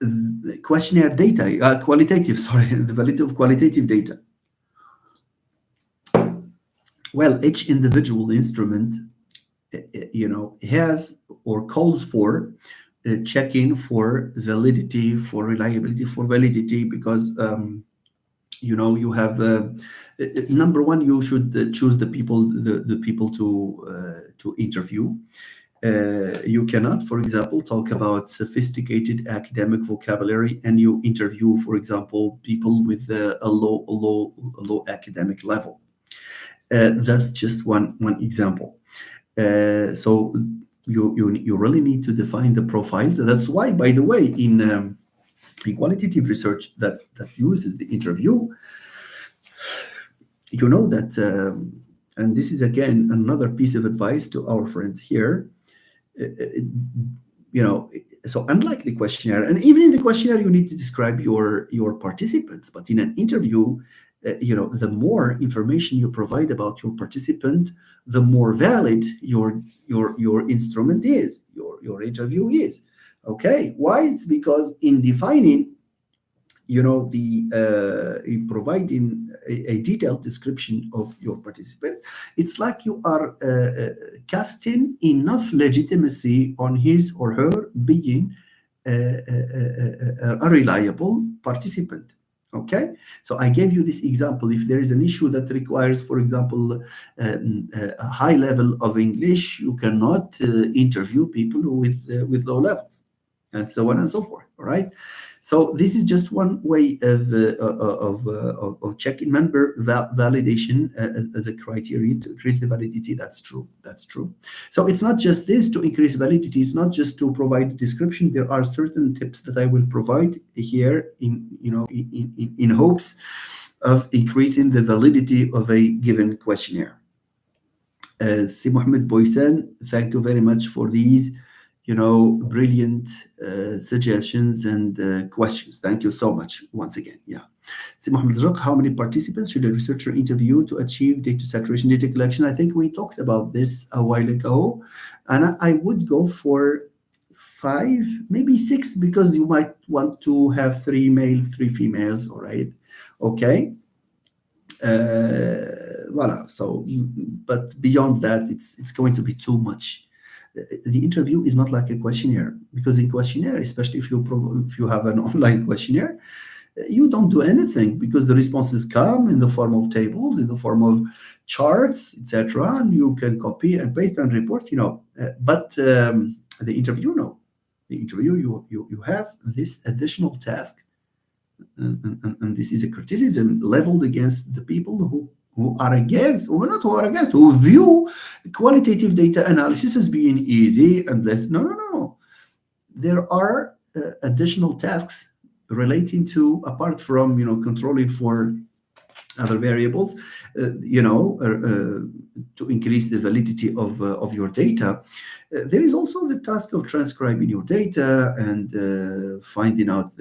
[SPEAKER 1] The questionnaire data, qualitative, sorry, the validity of qualitative data. Well, each individual instrument, has or calls for checking for validity, for reliability, for validity, because you have number one, you should choose the people to interview. You cannot, for example, talk about sophisticated academic vocabulary and you interview, for example, people with a low academic level. That's just one example. So you really need to define the profiles. That's why, by the way, in qualitative research that uses the interview, you know that, and this is again another piece of advice to our friends here. So unlike the questionnaire, and even in the questionnaire, you need to describe your participants. But in an interview, the more information you provide about your participant, the more valid your instrument is, your interview is. Okay, why? It's because in defining, in providing a detailed description of your participant, it's like you are casting enough legitimacy on his or her being a reliable participant. Okay, so I gave you this example. If there is an issue that requires, for example, a high level of English, you cannot interview people with low levels, and so on and so forth. All right. So this is just one way of checking member validation as a criterion to increase the validity. That's true. That's true. So it's not just this to increase validity. It's not just to provide a description. There are certain tips that I will provide here in hopes of increasing the validity of a given questionnaire. Si Mohammed Boysan, thank you very much for these brilliant suggestions and questions. Thank you so much once again. Yeah. Si Mohammed Zarq, how many participants should a researcher interview to achieve data saturation, data collection? I think we talked about this a while ago, and I would go for 5, maybe 6, because you might want to have 3 males, 3 females. All right. Okay. Voila. So, but beyond that, it's going to be too much. The interview is not like a questionnaire, because in questionnaire, especially if you have an online questionnaire, you don't do anything, because the responses come in the form of tables, in the form of charts, etc., and you can copy and paste and report. But the interview, no. The interview, you have this additional task, and this is a criticism leveled against the people who are against, or not who are against, who view qualitative data analysis as being easy and less. No. There are additional tasks relating to, apart from controlling for other variables, to increase the validity of your data. There is also the task of transcribing your data and finding out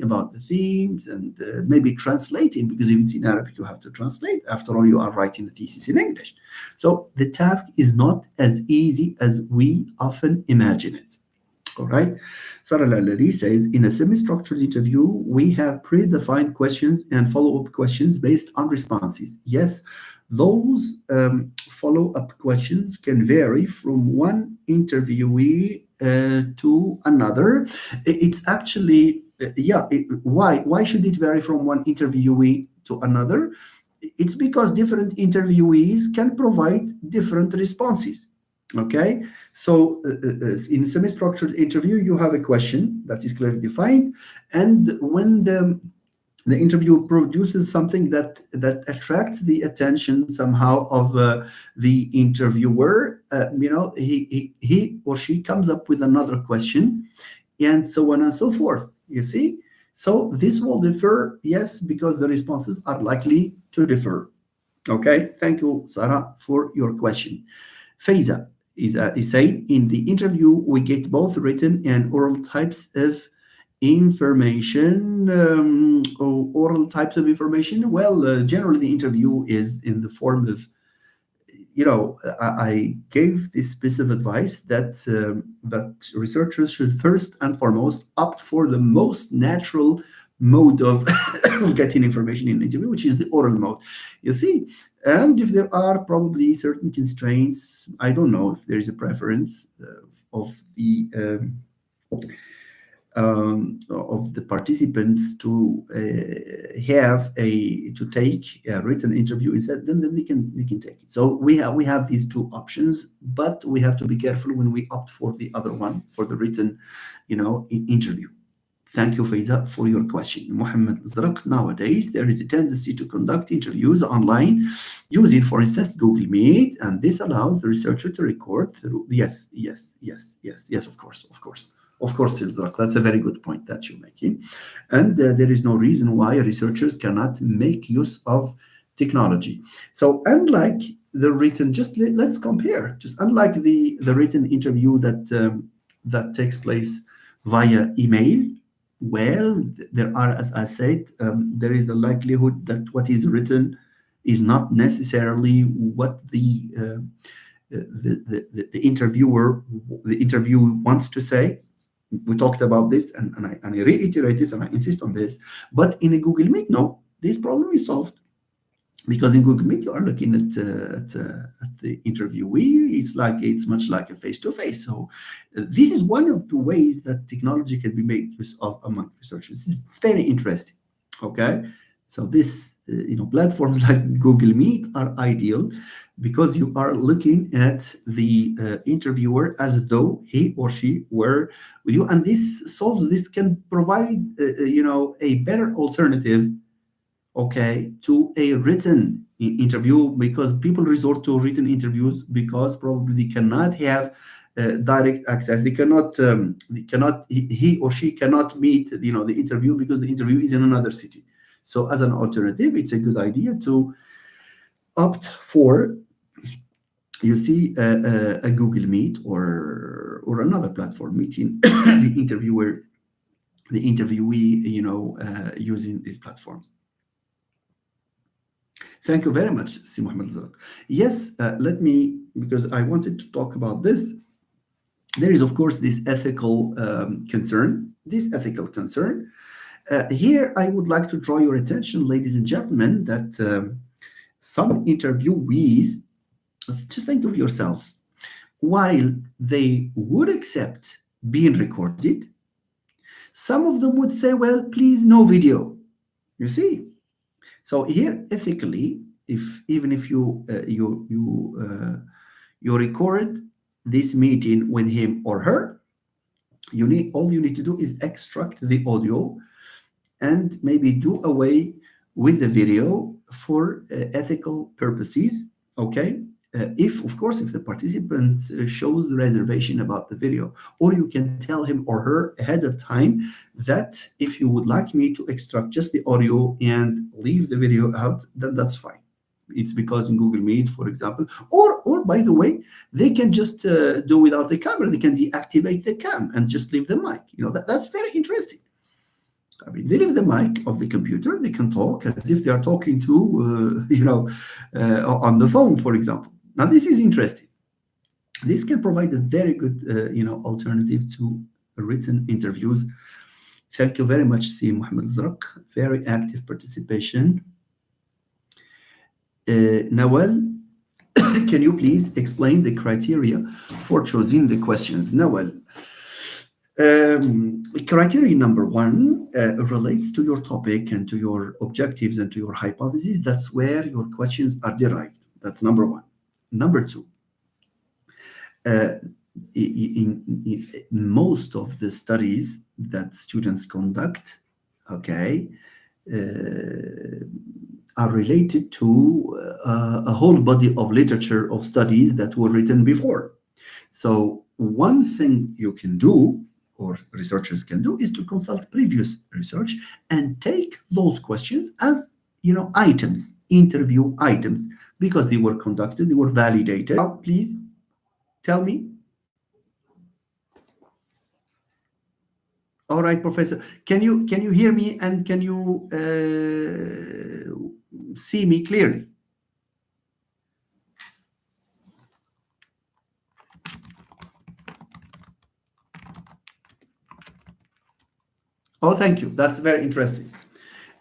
[SPEAKER 1] about the themes, and maybe translating, because if it's in Arabic, you have to translate. After all, you are writing a thesis in English. So the task is not as easy as we often imagine it. All right. Sarah Lalari says, in a semi-structured interview, we have predefined questions and follow-up questions based on responses. Yes, those follow-up questions can vary from one interviewee to another. It's actually, why should it vary from one interviewee to another? It's because different interviewees can provide different responses. Okay, so in a semi-structured interview, you have a question that is clearly defined, and when the interview produces something that attracts the attention somehow of the interviewer, he or she comes up with another question, and so on and so forth. You see, so this will differ, yes, because the responses are likely to differ. Okay, thank you, Sarah, for your question. Faiza is saying, in the interview, we get both written and oral types of information, or oral types of information. Well, generally the interview is in the form of, I gave this piece of advice that researchers should first and foremost opt for the most natural mode of getting information in an interview, which is the oral mode. You see, and if there are probably certain constraints, I don't know if there is a preference of the participants to take a written interview instead, then they can take it. So we have these two options, but we have to be careful when we opt for the other one, for the written, interview. Thank you, Faiza, for your question. Mohammed Zrak, nowadays there is a tendency to conduct interviews online using, for instance, Google Meet, and this allows the researcher to record through. Yes, yes, yes, yes, yes, of course, of course. Of course, Zrak, that's a very good point that you're making. And there is no reason why researchers cannot make use of technology. So unlike the written, let's compare. Just unlike the written interview that takes place via email, well, there are, as I said, there is a likelihood that what is written is not necessarily what the interview wants to say. We talked about this, and I reiterate this, and I insist on this. But in a Google Meet, no, this problem is solved, because in Google Meet you are looking at the interviewee. It's much like a face-to-face. So this is one of the ways that technology can be made use of among researchers. It's very interesting. Okay, so this platforms like Google Meet are ideal, because you are looking at the interviewer as though he or she were with you, and this can provide a better alternative, okay, to a written interview, because people resort to written interviews because probably they cannot have direct access. He or she cannot meet the interview, because the interview is in another city. So as an alternative, it's a good idea to opt for, you see, a Google Meet or another platform meeting the interviewee, using these platforms. Thank you very much, Si Mohammed Zarak. Yes, let me, because I wanted to talk about this. There is, of course, this ethical concern. Here, I would like to draw your attention, ladies and gentlemen, that some interviewees, just think of yourselves, while they would accept being recorded, some of them would say, well, please, no video. You see? So here, ethically, even if you record this meeting with him or her, all you need to do is extract the audio and maybe do away with the video for ethical purposes. Okay, if the participant shows reservation about the video, or you can tell him or her ahead of time that if you would like me to extract just the audio and leave the video out, then that's fine. It's because in Google Meet, for example, or by the way, they can just do without the camera. They can deactivate the cam and just leave the mic. That's very interesting. I mean, they leave the mic of the computer. They can talk as if they are talking to, on the phone, for example. Now, this is interesting. This can provide a very good, alternative to written interviews. Thank you very much, Si Mohammed Zrak. Very active participation. Nawal, can you please explain the criteria for choosing the questions? Nawal. Criteria number one relates to your topic and to your objectives and to your hypotheses. That's where your questions are derived. That's number one. Number two, in most of the studies that students conduct, okay, are related to a whole body of literature of studies that were written before. So one thing you can do, or researchers can do, is to consult previous research and take those questions as items, interview items, because they were conducted, they were validated. Now, please tell me. All right, Professor. Can you hear me and can you see me clearly? Oh, thank you. That's very interesting.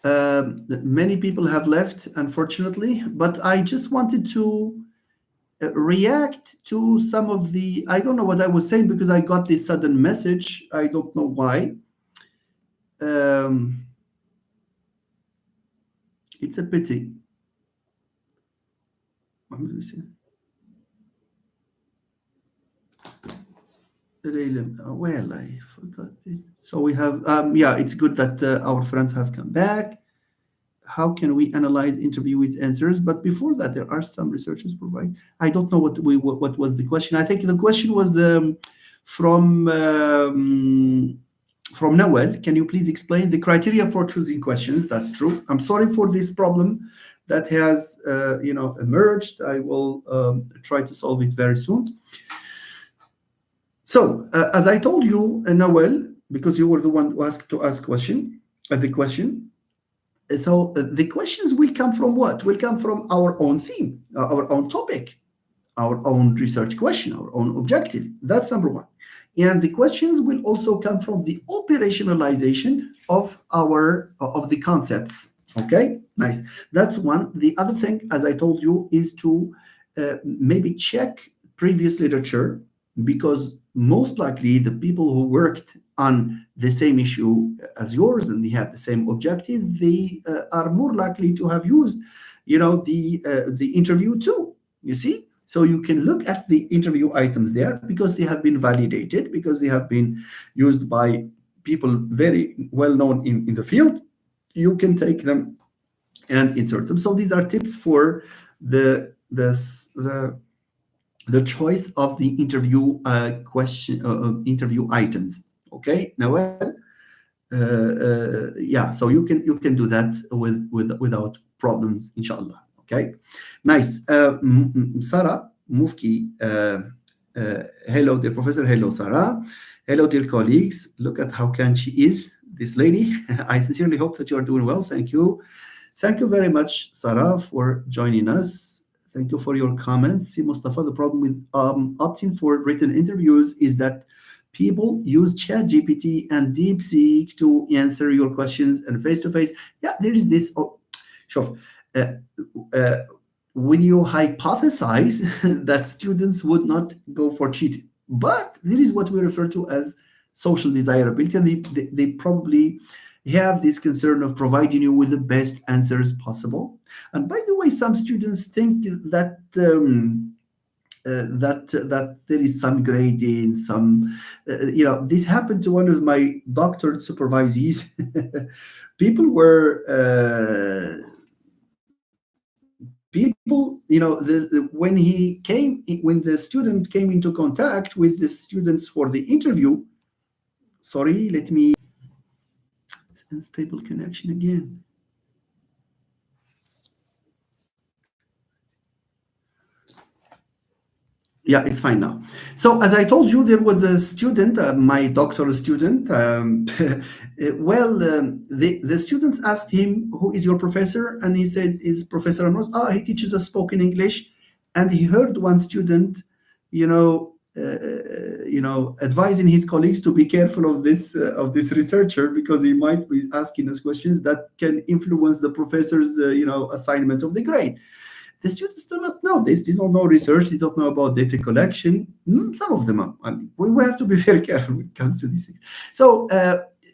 [SPEAKER 1] Many people have left, unfortunately, but I just wanted to react to some of the. I don't know what I was saying because I got this sudden message. I don't know why. Um, it's a pity. Well, I forgot this. So we have, yeah, it's good that our friends have come back. How can we analyze interviewees' answers? But before that, there are some researchers provide. I don't know what was the question. I think the question was from from Noel. Can you please explain the criteria for choosing questions? That's true. I'm sorry for this problem that has emerged. I will try to solve it very soon. So, as I told you, Noel, because you were the one who asked to ask the question. So the questions will come from what? Will come from our own theme, our own topic, our own research question, our own objective. That's number one. And the questions will also come from the operationalization of the concepts. Okay, nice. That's one. The other thing, as I told you, is to maybe check previous literature, because most likely the people who worked on the same issue as yours and they have the same objective, they are more likely to have used, the interview too. You see, so you can look at the interview items there because they have been validated, because they have been used by people very well known in the field. You can take them and insert them. So these are tips for the choice of the interview interview items. Okay, Noel. Yeah, so you can do that without problems, inshallah. Okay, nice. Sarah Mufki. Hello, dear professor. Hello, Sarah. Hello, dear colleagues. Look at how kind she is, this lady. I sincerely hope that you are doing well. Thank you. Thank you very much, Sarah, for joining us. Thank you for your comments. See, Mustafa, the problem with opting for written interviews is that people use ChatGPT and DeepSeek to answer your questions and face-to-face. Yeah, there is this. Oh, sure. When you hypothesize that students would not go for cheating, but there is what we refer to as social desirability, and they probably have this concern of providing you with the best answers possible. And by the way, some students think that that there is some grading, some this happened to one of my doctorate supervisees. People were when the student came into contact with the students for the interview. Sorry, it's unstable connection again. Yeah, it's fine now. So, as I told you, there was a student, my doctoral student. The students asked him, "Who is your professor?" And he said, "Is Professor Amos." Ah, he teaches us spoken English, and he heard one student, advising his colleagues to be careful of this researcher, because he might be asking us questions that can influence the professor's, assignment of the grade. The students do not know this. They don't know research. They don't know about data collection. Some of them are. I mean, we have to be very careful when it comes to these things. So,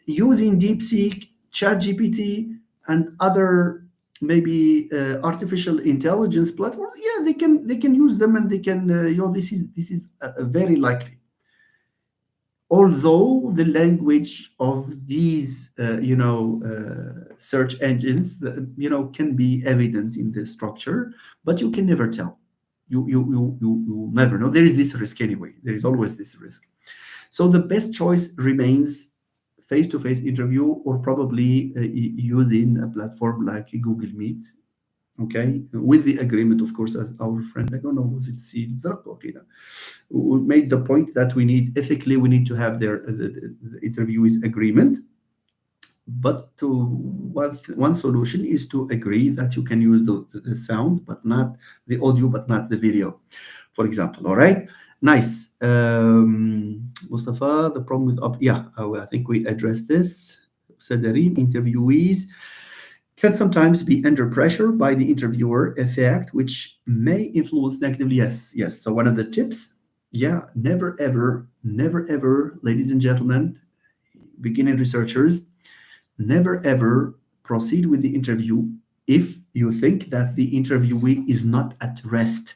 [SPEAKER 1] using DeepSeek, ChatGPT, and other maybe artificial intelligence platforms, yeah, they can use them, and they can. This is very likely. Although the language of these, search engines, can be evident in the structure, but you can never tell. You never know. There is this risk anyway. There is always this risk. So the best choice remains face-to-face interview, or probably using a platform like Google Meet. Okay, with the agreement, of course, as our friend, I don't know, was it Sid Zarqo, who made the point that we need ethically, we need to have the interviewee's agreement. But one solution is to agree that you can use the sound, but not the audio, but not the video, for example. All right, nice. Mustafa, the problem with yeah, I think we addressed this. Sadarim, interviewees can sometimes be under pressure by the interviewer, a fact which may influence negatively. Yes, yes. So one of the tips, yeah, never ever, ladies and gentlemen, beginning researchers, never ever proceed with the interview if you think that the interviewee is not at rest.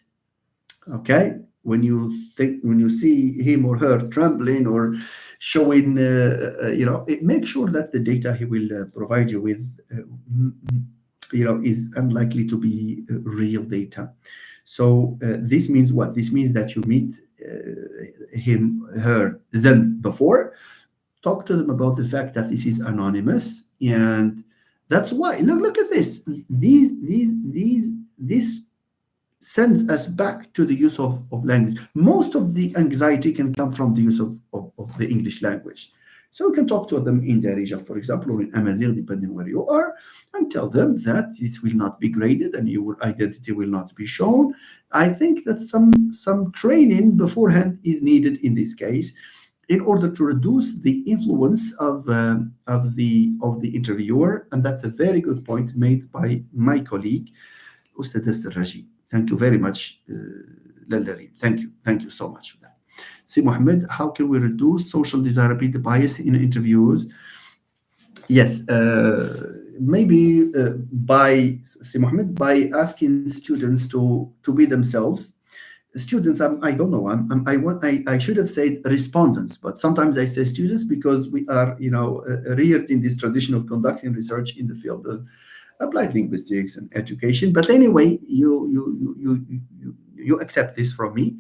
[SPEAKER 1] Okay, when you see him or her trembling or showing, make sure that the data he will provide you with, is unlikely to be real data. So this means what? This means that you meet him, her, them before, talk to them about the fact that this is anonymous, and that's why, look at this, this sends us back to the use of language. Most of the anxiety can come from the use of the English language. So we can talk to them in Darija, for example, or in Amazigh, depending where you are, and tell them that it will not be graded and your identity will not be shown. I think that some training beforehand is needed in this case, in order to reduce the influence of the interviewer, and that's a very good point made by my colleague, Ustad Raji. Thank you very much, Lalarim. Thank you so much for that. See, Mohammed, how can we reduce social desirability bias in interviews? Yes, maybe by, see, Mohammed, by asking students to be themselves. Students, I don't know, I should have said respondents, but sometimes I say students because we are, reared in this tradition of conducting research in the field of applied linguistics and education. But anyway, you accept this from me.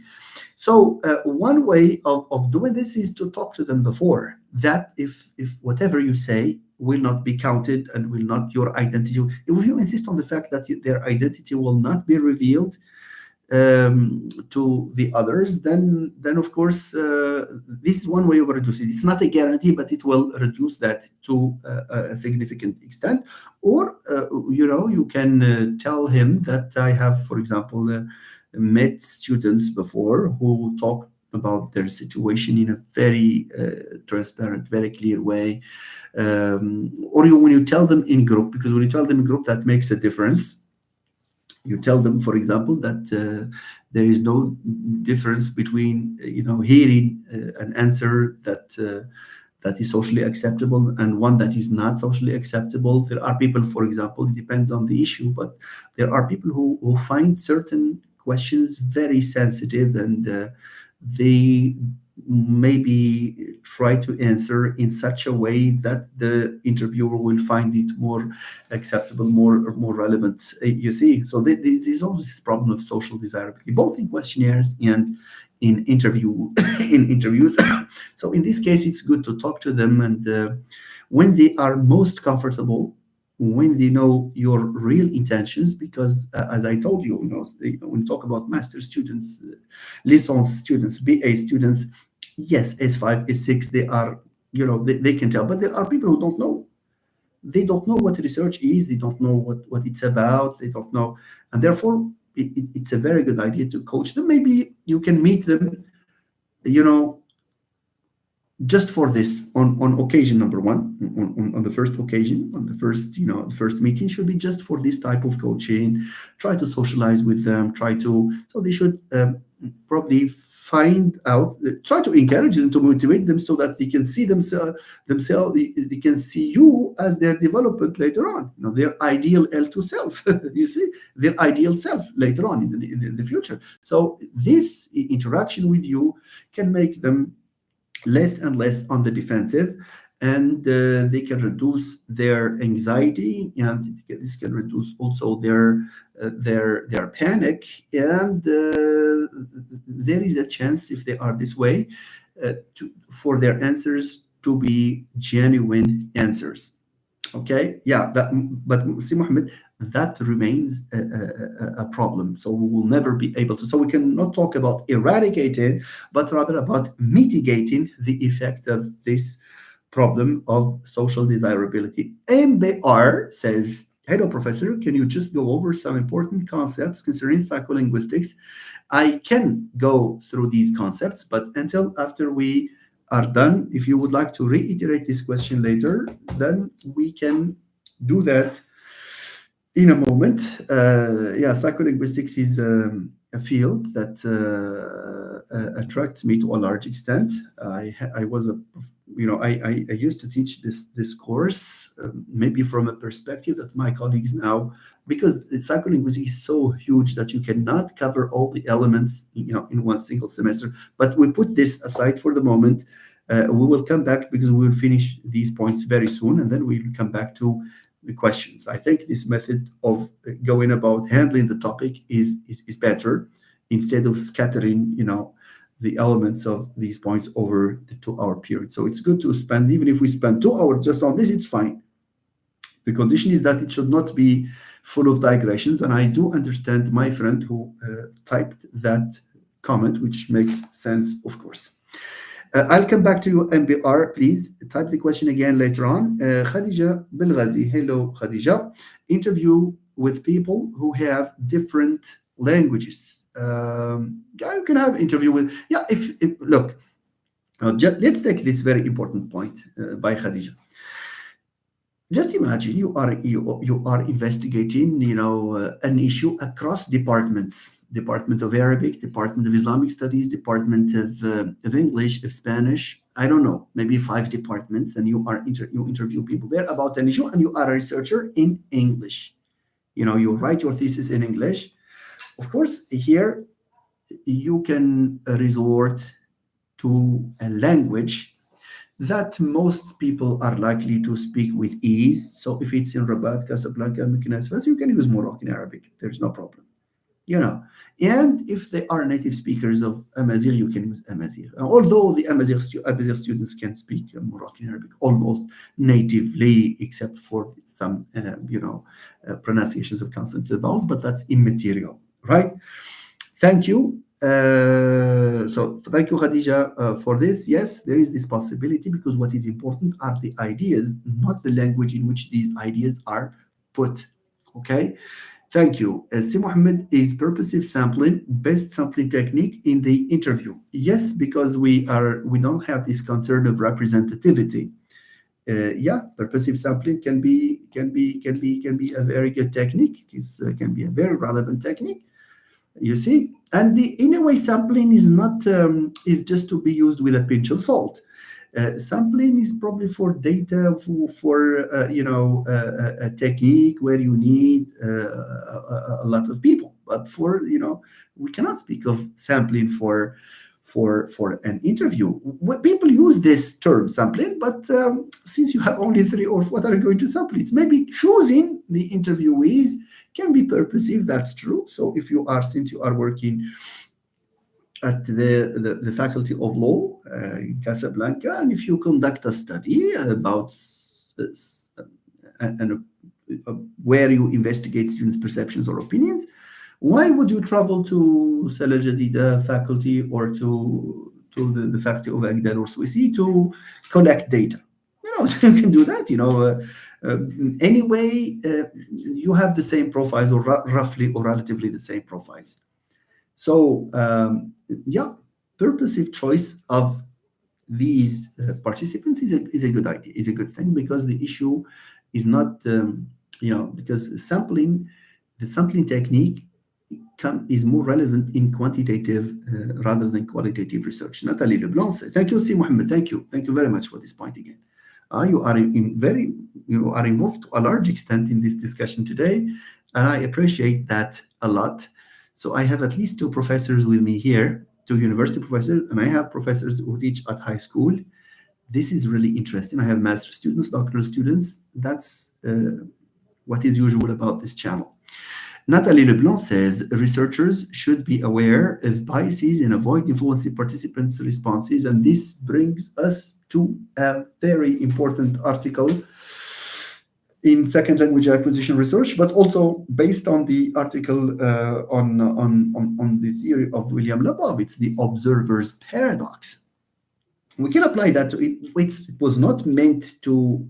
[SPEAKER 1] So one way of doing this is to talk to them before, that if whatever you say will not be counted and will not, your identity, if you insist on the fact that their identity will not be revealed to the others, then of course this is one way of reducing. It's not a guarantee, but it will reduce that to a significant extent. Or you can tell him that I have, for example, met students before who talked about their situation in a very transparent, very clear way. Or when you tell them in group, because when you tell them in group, that makes a difference. You tell them, for example, that there is no difference between hearing an answer that is socially acceptable and one that is not socially acceptable. There are people, for example, it depends on the issue, but there are people who find certain questions very sensitive, and they maybe try to answer in such a way that the interviewer will find it more acceptable, more relevant. You see, so this is always this problem of social desirability, both in questionnaires and in interviews. So in this case, it's good to talk to them, and when they are most comfortable, when they know your real intentions, because as I told you, when you talk about master students, licence students, BA students, yes, S5, S6, they are, they can tell, but there are people who don't know. They don't know what research is. They don't know what it's about. They don't know. And therefore, it's a very good idea to coach them. Maybe you can meet them, just for this on occasion number one, on the first occasion, on the first the first meeting should be just for this type of coaching. Try to socialize with them, so they should probably find out, try to encourage them, to motivate them, so that they can see themselves, they can see you as their development later on, their ideal L2 self. You see, their ideal self later on in the future. So this interaction with you can make them less and less on the defensive, and they can reduce their anxiety, and this can reduce also their panic, and there is a chance, if they are this way, for their answers to be genuine answers. Okay, yeah, but see, Mohammed, that remains a problem. So we will never be able to. So we cannot talk about eradicating, but rather about mitigating the effect of this problem of social desirability. MBR says, hello, Professor, can you just go over some important concepts concerning psycholinguistics? I can go through these concepts, but until after we are done, if you would like to reiterate this question later, then we can do that in a moment. Yeah, psycholinguistics is a field that attracts me to a large extent. I was a, I used to teach this course, maybe from a perspective that my colleagues now, because psycholinguistics is so huge that you cannot cover all the elements, in one single semester. But we put this aside for the moment. We will come back because we will finish these points very soon, and then we'll come back to the questions. I think this method of going about handling the topic is better, instead of scattering, the elements of these points over the 2 hour period. So it's good to spend, even if we spend 2 hours just on this, it's fine. The condition is that it should not be full of digressions. And I do understand my friend who typed that comment, which makes sense, of course. I'll come back to you, MBR. Please type the question again later on. Khadija Belghazi. Hello, Khadija. Interview with people who have different languages. Yeah, you can have interview with. Yeah, if look, let's take this very important point by Khadija. Just imagine you are investigating, an issue across departments: Department of Arabic, Department of Islamic Studies, Department of English, of Spanish. I don't know, maybe 5 departments, and you interview people there about an issue, and you are a researcher in English. You write your thesis in English. Of course, here you can resort to a language that most people are likely to speak with ease. So if it's in Rabat, Casablanca, Meknes, Fez, you can use Moroccan Arabic. There's no problem. And if they are native speakers of Amazigh, you can use Amazigh. Although the Amazigh students can speak Moroccan Arabic almost natively, except for some, pronunciations of consonants and vowels, but that's immaterial, right? Thank you. So thank you, Khadija, for this. Yes, there is this possibility, because what is important are the ideas, not the language in which these ideas are put. Okay, thank you. Si Mohammed, is purposive sampling best sampling technique in the interview? Yes, because we don't have this concern of representativity. Yeah, purposive sampling can be a very good technique. It can be a very relevant technique. You see, and in a way, sampling is not is just to be used with a pinch of salt. Sampling is probably for data, for a technique where you need a lot of people. But we cannot speak of sampling for an interview. People use this term sampling, but since you have only 3 or 4, what are you going to sample? It's maybe choosing the interviewees can be purposive. That's true. So since you are working at the Faculty of Law in Casablanca, and if you conduct a study about where you investigate students' perceptions or opinions, why would you travel to Salah Jadida faculty or to the faculty of Agdal or Swissy to collect data? You can do that. Anyway, you have the same profiles, or roughly or relatively the same profiles. So yeah, purposive choice of these participants is a good idea, is a good thing, because the issue is not because the sampling technique is more relevant in quantitative rather than qualitative research. Nathalie Leblanc said, thank you, Si Mohammed. Thank you very much for this point again. You are are involved to a large extent in this discussion today, and I appreciate that a lot. So I have at least 2 professors with me here, 2 university professors, and I have professors who teach at high school. This is really interesting. I have master students, doctoral students. That's what is usual about this channel. Nathalie Leblanc says researchers should be aware of biases and avoid influencing participants' responses. And this brings us to a very important article in second language acquisition research, but also based on the article on the theory of William Lebowitz, the observer's paradox. We can apply that to it. It was not meant to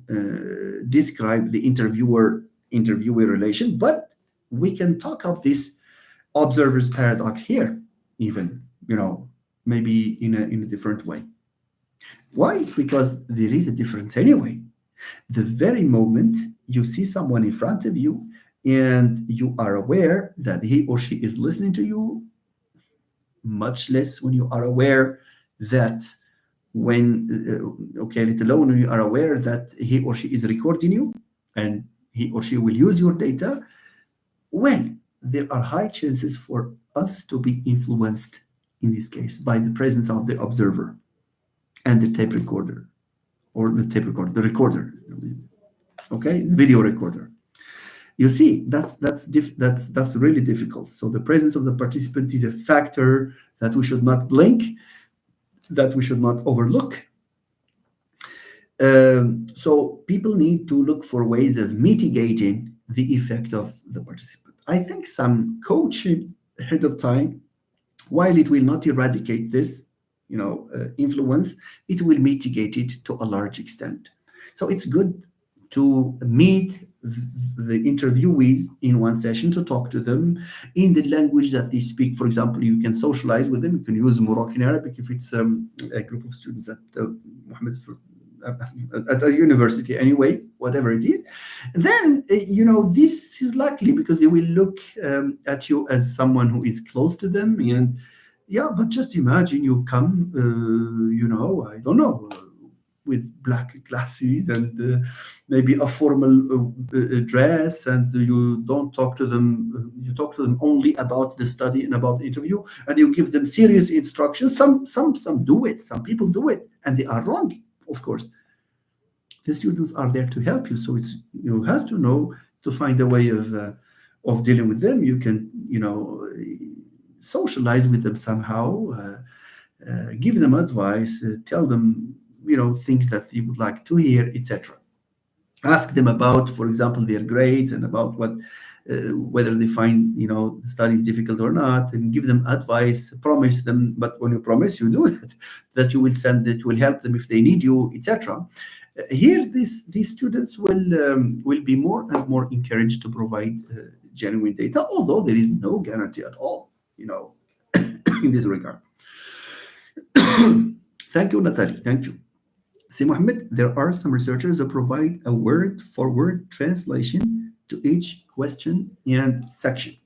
[SPEAKER 1] describe the interviewer relation, but we can talk of this observer's paradox here, even, maybe in a different way. Why? It's because there is a difference anyway. The very moment you see someone in front of you and you are aware that he or she is listening to you, much less when you are aware that let alone when you are aware that he or she is recording you and he or she will use your data, well, there are high chances for us to be influenced, in this case, by the presence of the observer and the tape recorder, the recorder, okay, the video recorder. You see, that's really difficult. So the presence of the participant is a factor that we should not blink, that we should not overlook. So people need to look for ways of mitigating the effect of the participant. I think some coaching ahead of time, while it will not eradicate this, influence, it will mitigate it to a large extent. So it's good to meet the interviewees in one session, to talk to them in the language that they speak. For example, you can socialize with them. You can use Moroccan Arabic if it's a group of students at Mohammed at a university anyway, whatever it is. Then this is likely because they will look at you as someone who is close to them. And yeah, but just imagine you come, I don't know, with black glasses and maybe a formal dress, and you don't talk to them. You talk to them only about the study and about the interview, and you give them serious instructions. Some do it. Some people do it, and they are wrong. Of course, the students are there to help you, so you have to know to find a way of dealing with them. You can socialize with them somehow, give them advice, tell them things that they would like to hear, etc. Ask them about, for example, their grades and about whether they find the studies difficult or not, and give them advice. Promise them, but when you promise, you do it, that you will send it, will help them if they need you, etc. Here, these students will be more and more encouraged to provide genuine data, although there is no guarantee at all, in this regard. Thank you, Natalie. Thank you. See, Mohammed, there are some researchers that provide a word-for-word translation to each question and section.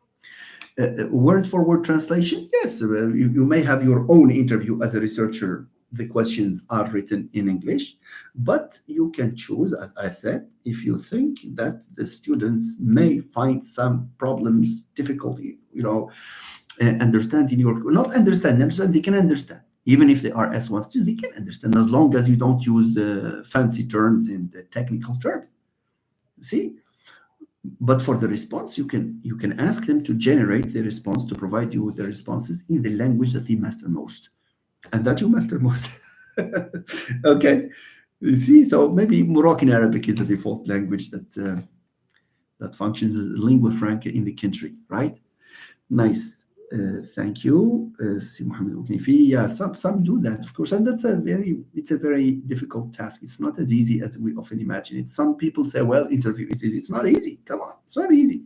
[SPEAKER 1] Word-for-word translation, yes, you may have your own interview as a researcher. The questions are written in English, but you can choose, as I said, if you think that the students may find some problems, difficulty, understanding they can understand. Even if they are S1 students, they can understand, as long as you don't use fancy terms and technical terms. See? But for the response, you can ask them to generate the response, to provide you with the responses in the language that they master most. And that you master most. Okay. You see? So maybe Moroccan Arabic is the default language that functions as a lingua franca in the country, right? Nice. Thank you, Si Mohammed Ouknifi. Yeah, some do that, of course, and it's a very difficult task. It's not as easy as we often imagine it. Some people say, well, interview is easy. It's not easy. Come on, it's not easy.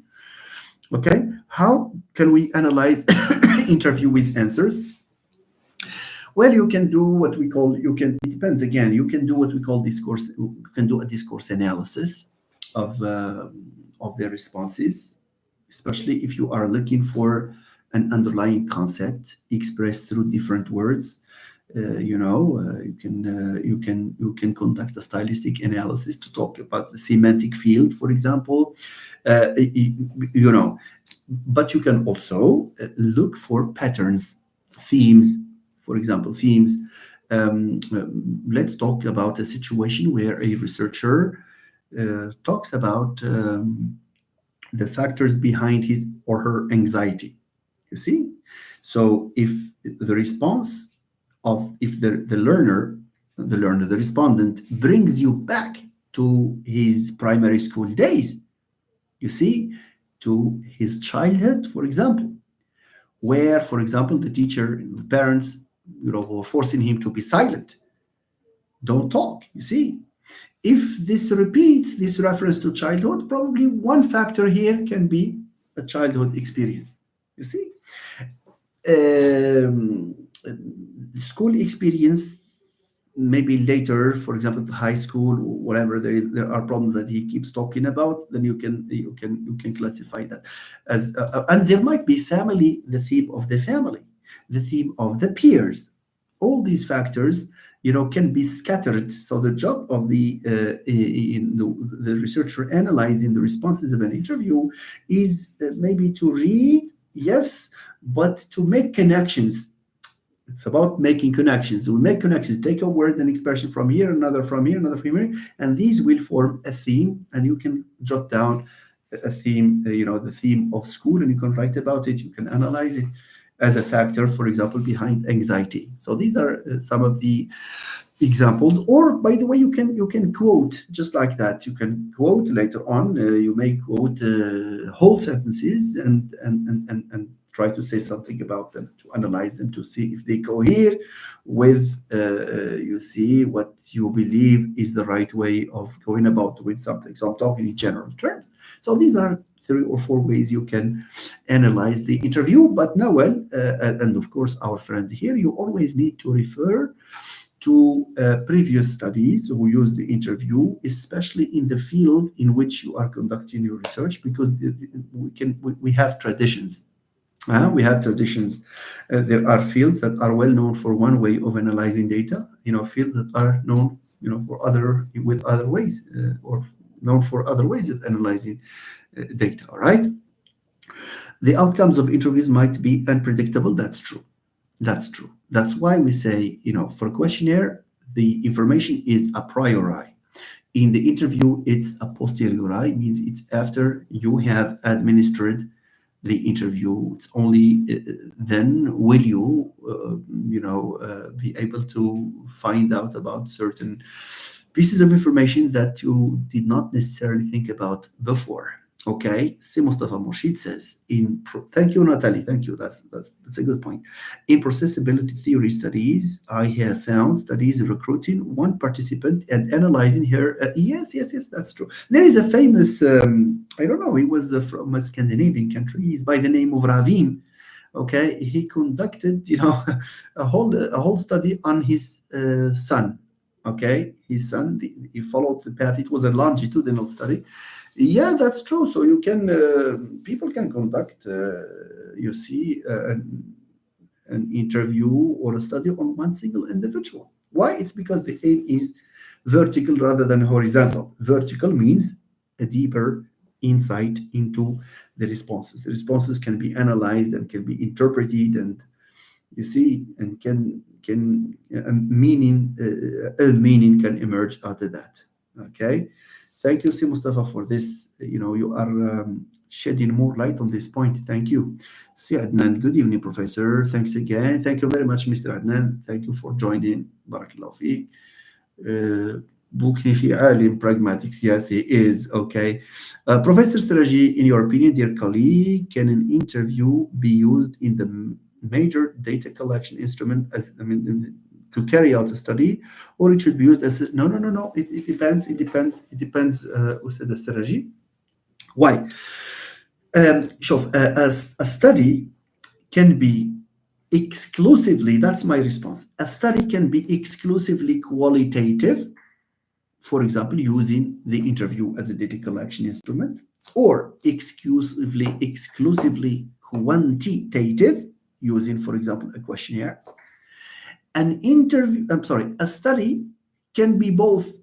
[SPEAKER 1] Okay, how can we analyze interview with answers? Well, you can do what we call, it depends again, you can do what we call discourse, you can do a discourse analysis of their responses, especially if you are looking for an underlying concept expressed through different words. You can conduct a stylistic analysis to talk about the semantic field, for example. But you can also look for patterns, themes. For example, themes. Let's talk about a situation where a researcher talks about the factors behind his or her anxiety. You see? So if the response of, if the respondent brings you back to his primary school days, you see, to his childhood, for example, where, for example, the teacher, the parents, were forcing him to be silent, don't talk, you see. If this repeats this reference to childhood, probably one factor here can be a childhood experience, you see. um, School experience, maybe later, for example, high school, whatever, there are problems that he keeps talking about, then you can classify that as and there might be family, the theme of the family, the theme of the peers. All these factors, can be scattered. So the job of the researcher analyzing the responses of an interview is maybe to read, yes, but to make connections. It's about making connections. We make connections, take a word and expression from here, another from here, another from here, and these will form a theme. And you can jot down a theme, the theme of school, and you can write about it. You can analyze it as a factor, for example, behind anxiety. So these are some of the examples. Or, by the way, you can quote just like that. You can quote later on. You may quote whole sentences and try to say something about them, to analyze them, to see if they cohere with you see what you believe is the right way of going about doing something. So I'm talking in general terms. So these are 3 or 4 ways you can analyze the interview. But Noel, and of course our friends here, you always need to refer to previous studies who use the interview, especially in the field in which you are conducting your research, because we have traditions. We have traditions. There are fields that are well known for one way of analyzing data. Fields that are known, for other ways, or known for other ways of analyzing data. All right. The outcomes of interviews might be unpredictable. That's true. That's true. That's why we say, for a questionnaire, the information is a priori. In the interview, it's a posteriori, means it's after you have administered the interview. It's only then will you, be able to find out about certain pieces of information that you did not necessarily think about before. Okay, Si Mustafa Murshid says, thank you, Natalie. Thank you. That's a good point. In processability theory studies, I have found studies recruiting one participant and analyzing her. Yes, that's true. There is a famous, I don't know, he was from a Scandinavian country. He's by the name of Ravim. Okay, he conducted, a whole study on his son. Okay, his son, he followed the path. It was a longitudinal study. Yeah, that's true. So people can conduct, an interview or a study on one single individual. Why? It's because the aim is vertical rather than horizontal. Vertical means a deeper insight into the responses. The responses can be analyzed and can be interpreted, and and can a meaning can emerge out of that. Okay. Thank you, Si Mustafa, for this. You are shedding more light on this point. Thank you. Si Adnan, good evening, Professor. Thanks again. Thank you very much, Mr. Adnan. Thank you for joining. Barakallahu feek. Bukni fi alim pragmatics. Yes, he is. Okay. Professor Siraji, in your opinion, dear colleague, can an interview be used in the major data collection instrument to carry out a study, or it should be used as no. It depends. Ustad Siraji. Why? شوف, a study can be exclusively, that's my response. A study can be exclusively qualitative, for example, using the interview as a data collection instrument, or exclusively quantitative, using, for example, a questionnaire. A study can be both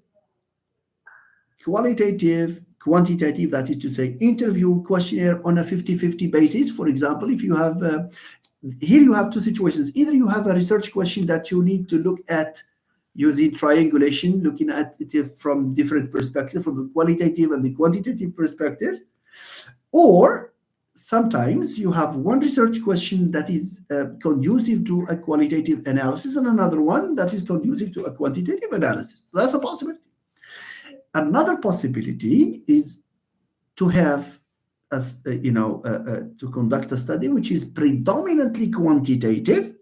[SPEAKER 1] qualitative, quantitative, that is to say, interview, questionnaire on a 50-50 basis. For example, if you have, here you have two situations. Either you have a research question that you need to look at using triangulation, looking at it from different perspectives, from the qualitative and the quantitative perspective, or sometimes you have one research question that is conducive to a qualitative analysis and another one that is conducive to a quantitative analysis. So that's a possibility. Another possibility is to have as to conduct a study which is predominantly quantitative,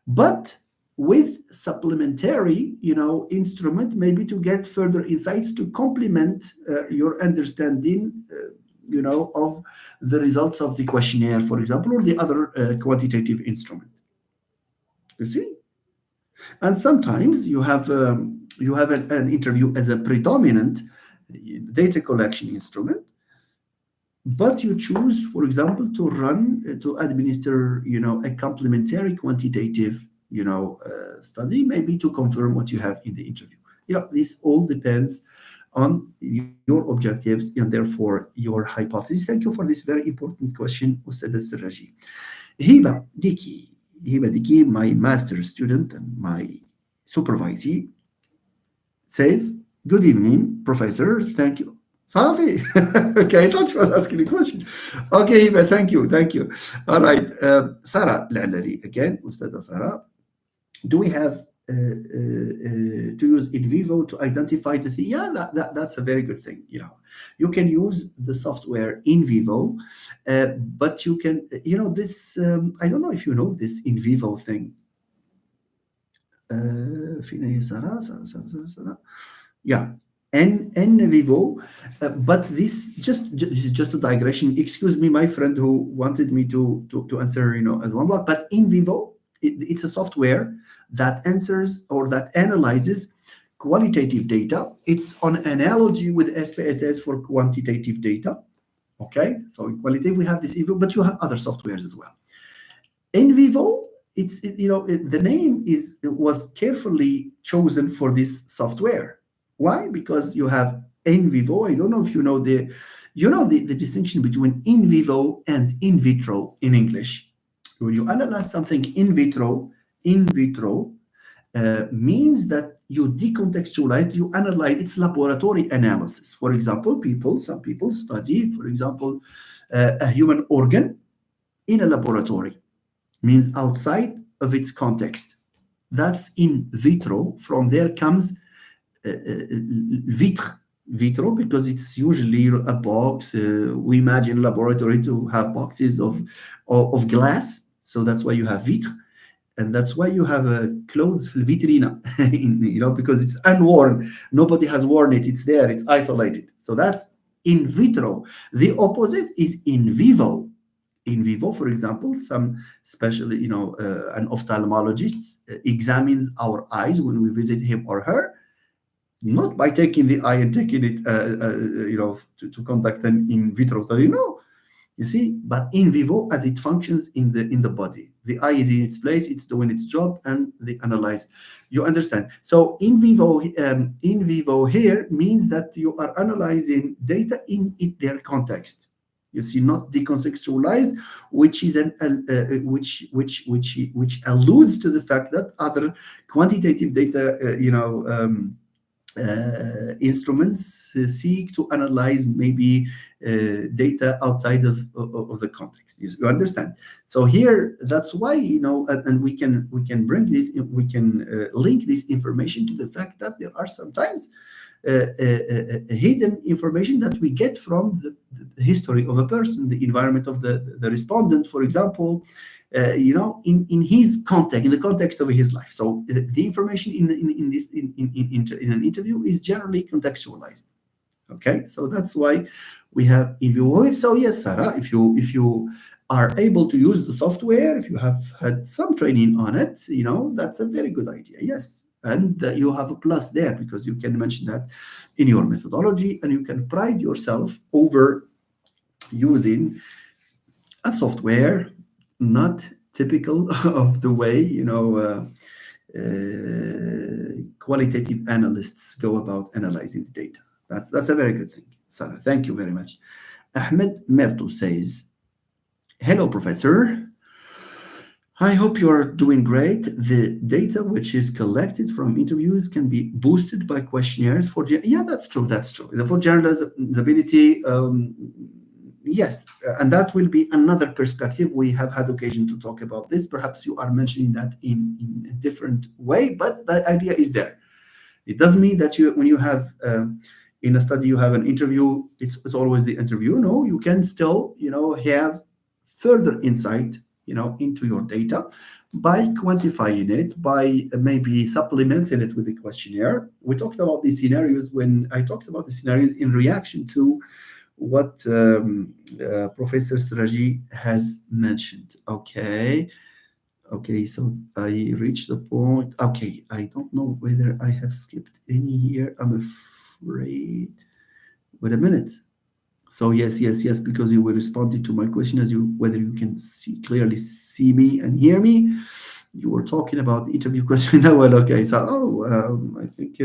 [SPEAKER 1] but with supplementary instrument, maybe to get further insights to complement your understanding of the results of the questionnaire, for example, or the other quantitative instrument. You see. And sometimes you have an interview as a predominant data collection instrument, but you choose, for example, to administer a complementary quantitative study, maybe to confirm what you have in the interview. This all depends on your objectives and therefore your hypothesis. Thank you for this very important question, Ustad Sirraji. Hiba Diki, my master student and my supervisor, says, "Good evening, professor. Thank you." Safi. Okay, I thought she was asking a question. Okay, Hiba, thank you. All right. Sarah Lalali, again, Ustada Sarah. Do we have to use in vivo to identify the thing? Yeah, that's a very good thing. You can use the software in vivo, but you can, this, I don't know if you know this in vivo thing. فينا هي Sarah. Yeah, in vivo, but this is just a digression. Excuse me, my friend who wanted me to answer, as one block. But in vivo, it's a software that answers or that analyzes qualitative data. It's on analogy with SPSS for quantitative data. Okay, so in qualitative we have this in vivo, but you have other softwares as well. In vivo, the name was carefully chosen for this software. Why? Because you have in vivo. I don't know if you know the distinction between in vivo and in vitro in English. When you analyze something in vitro means that you decontextualize, you analyze its laboratory analysis. For example, some people study, for example, a human organ in a laboratory, means outside of its context. That's in vitro. From there comes vitro, because it's usually a box. We imagine laboratory to have boxes of glass, so that's why you have vitre, and that's why you have clothes vitrina, because it's unworn. Nobody has worn it. It's there. It's isolated. So that's in vitro. The opposite is in vivo. In vivo, for example, some specially, an ophthalmologist examines our eyes when we visit him or her, not by taking the eye and taking it, to conduct an in vitro study. No, you see, but in vivo, as it functions in the body, the eye is in its place, it's doing its job, and they analyze. You understand? So in vivo here means that you are analyzing data in their context. You see, not decontextualized, which is which alludes to the fact that other quantitative data, instruments seek to analyze maybe data outside of the context. You understand? So here, that's why, and we can bring this, we can link this information to the fact that there are sometimes hidden information that we get from the history of a person, the environment of the respondent, for example, in his context, in the context of his life. So the information in an interview is generally contextualized. Okay, so that's why we have in vivo. So yes, Sarah, if you are able to use the software, if you have had some training on it, that's a very good idea. Yes. And you have a plus there, because you can mention that in your methodology, and you can pride yourself over using a software not typical of the way qualitative analysts go about analyzing the data. That's a very good thing, Sarah. Thank you very much. Ahmed Merto says, "Hello, professor. I hope you're doing great. The data which is collected from interviews can be boosted by questionnaires for..." Yeah, that's true. For generalizability, yes, and that will be another perspective. We have had occasion to talk about this. Perhaps you are mentioning that in a different way, but the idea is there. It doesn't mean that you, when you have in a study, you have an interview, it's always the interview. No, you can still, have further insight, into your data by quantifying it, by maybe supplementing it with a questionnaire. We talked about these scenarios when I talked about the scenarios in reaction to what Professor Siraji has mentioned. Okay. Okay, so I reached the point. Okay, I don't know whether I have skipped any here. I'm afraid. Wait a minute. So yes, because you were responding to my question as you whether you can clearly see me and hear me. You were talking about the interview question. Well, okay. So I think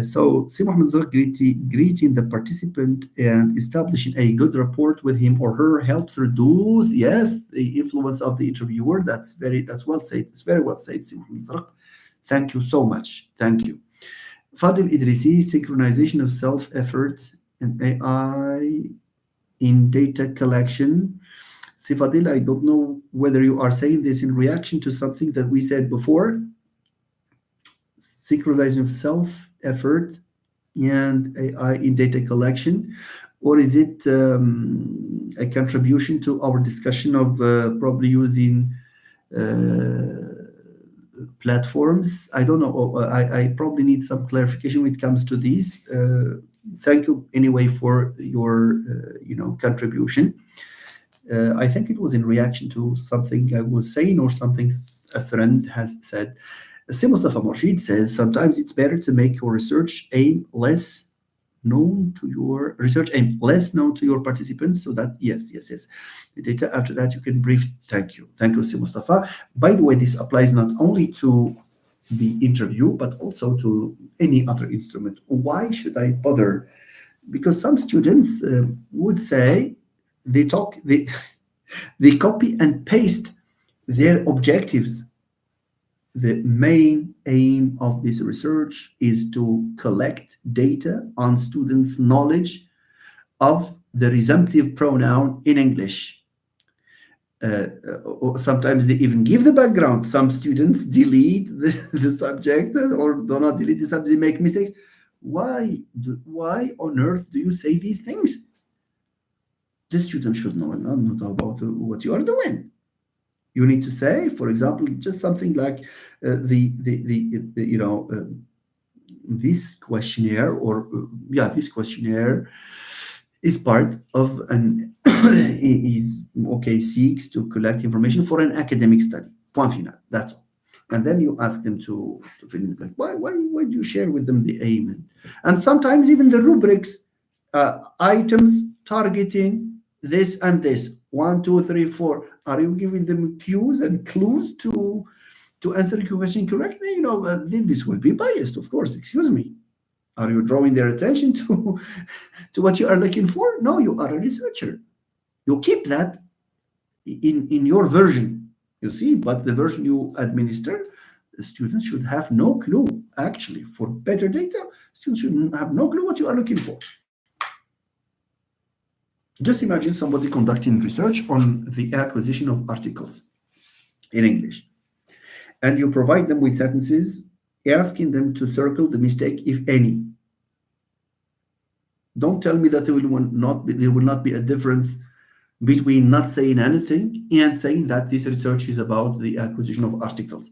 [SPEAKER 1] so. Si Mohammed Zara greeting the participant and establishing a good rapport with him or her helps reduce, yes, the influence of the interviewer. That's well said. It's very well said, Si Mohammed Zara. Thank you so much. Thank you. Fadil Idrisi, synchronization of self-effort and AI in data collection. Sifadil, I don't know whether you are saying this in reaction to something that we said before. Synchronization of self-effort and AI in data collection, or is it a contribution to our discussion of probably using platforms? I don't know. I probably need some clarification when it comes to these. Thank you anyway for your contribution. I think it was in reaction to something I was saying or something a friend has said. Si Mustafa Morshid says sometimes it's better to make your research aim less known to your participants, so that yes, the data after that you can brief. Thank you, Si Mustafa. By the way, this applies not only to the interview but also to any other instrument. Why should I bother? Because some students would say they they copy and paste their objectives. The main aim of this research is to collect data on students' knowledge of the resumptive pronoun in English. Or sometimes they even give the background. Some students delete the subject or do not delete the subject, they make mistakes. Why on earth do you say these things? The student should know about what you are doing. You need to say, for example, just something like this questionnaire this questionnaire is part of an seeks to collect information for an academic study. Point final. That's all. And then you ask them to fill in the blank. Why do you share with them the aim? And sometimes even the rubrics, items targeting this and this. 1, 2, 3, 4. Are you giving them cues and clues to answer your question correctly? Then this will be biased, of course. Excuse me. Are you drawing their attention to what you are looking for? No, you are a researcher. You keep that in your version. You see, but the version you administer, the students should have no clue. Actually, for better data, students should have no clue what you are looking for. Just imagine somebody conducting research on the acquisition of articles in English, and you provide them with sentences asking them to circle the mistake, if any. Don't tell me that there will not be a difference between not saying anything and saying that this research is about the acquisition of articles.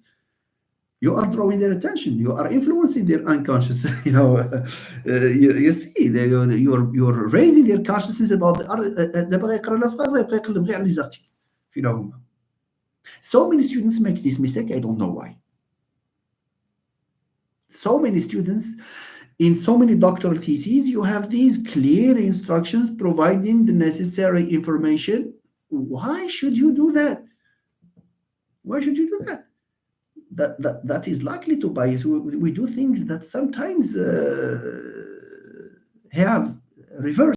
[SPEAKER 1] You are drawing their attention. You are influencing their unconscious. You see, you're raising their consciousness about the. So many students make this mistake. I don't know why. So many students in so many doctoral theses, you have these clear instructions providing the necessary information. Why should you do that? Why should you do that? That is likely to bias. We do things that sometimes have reverse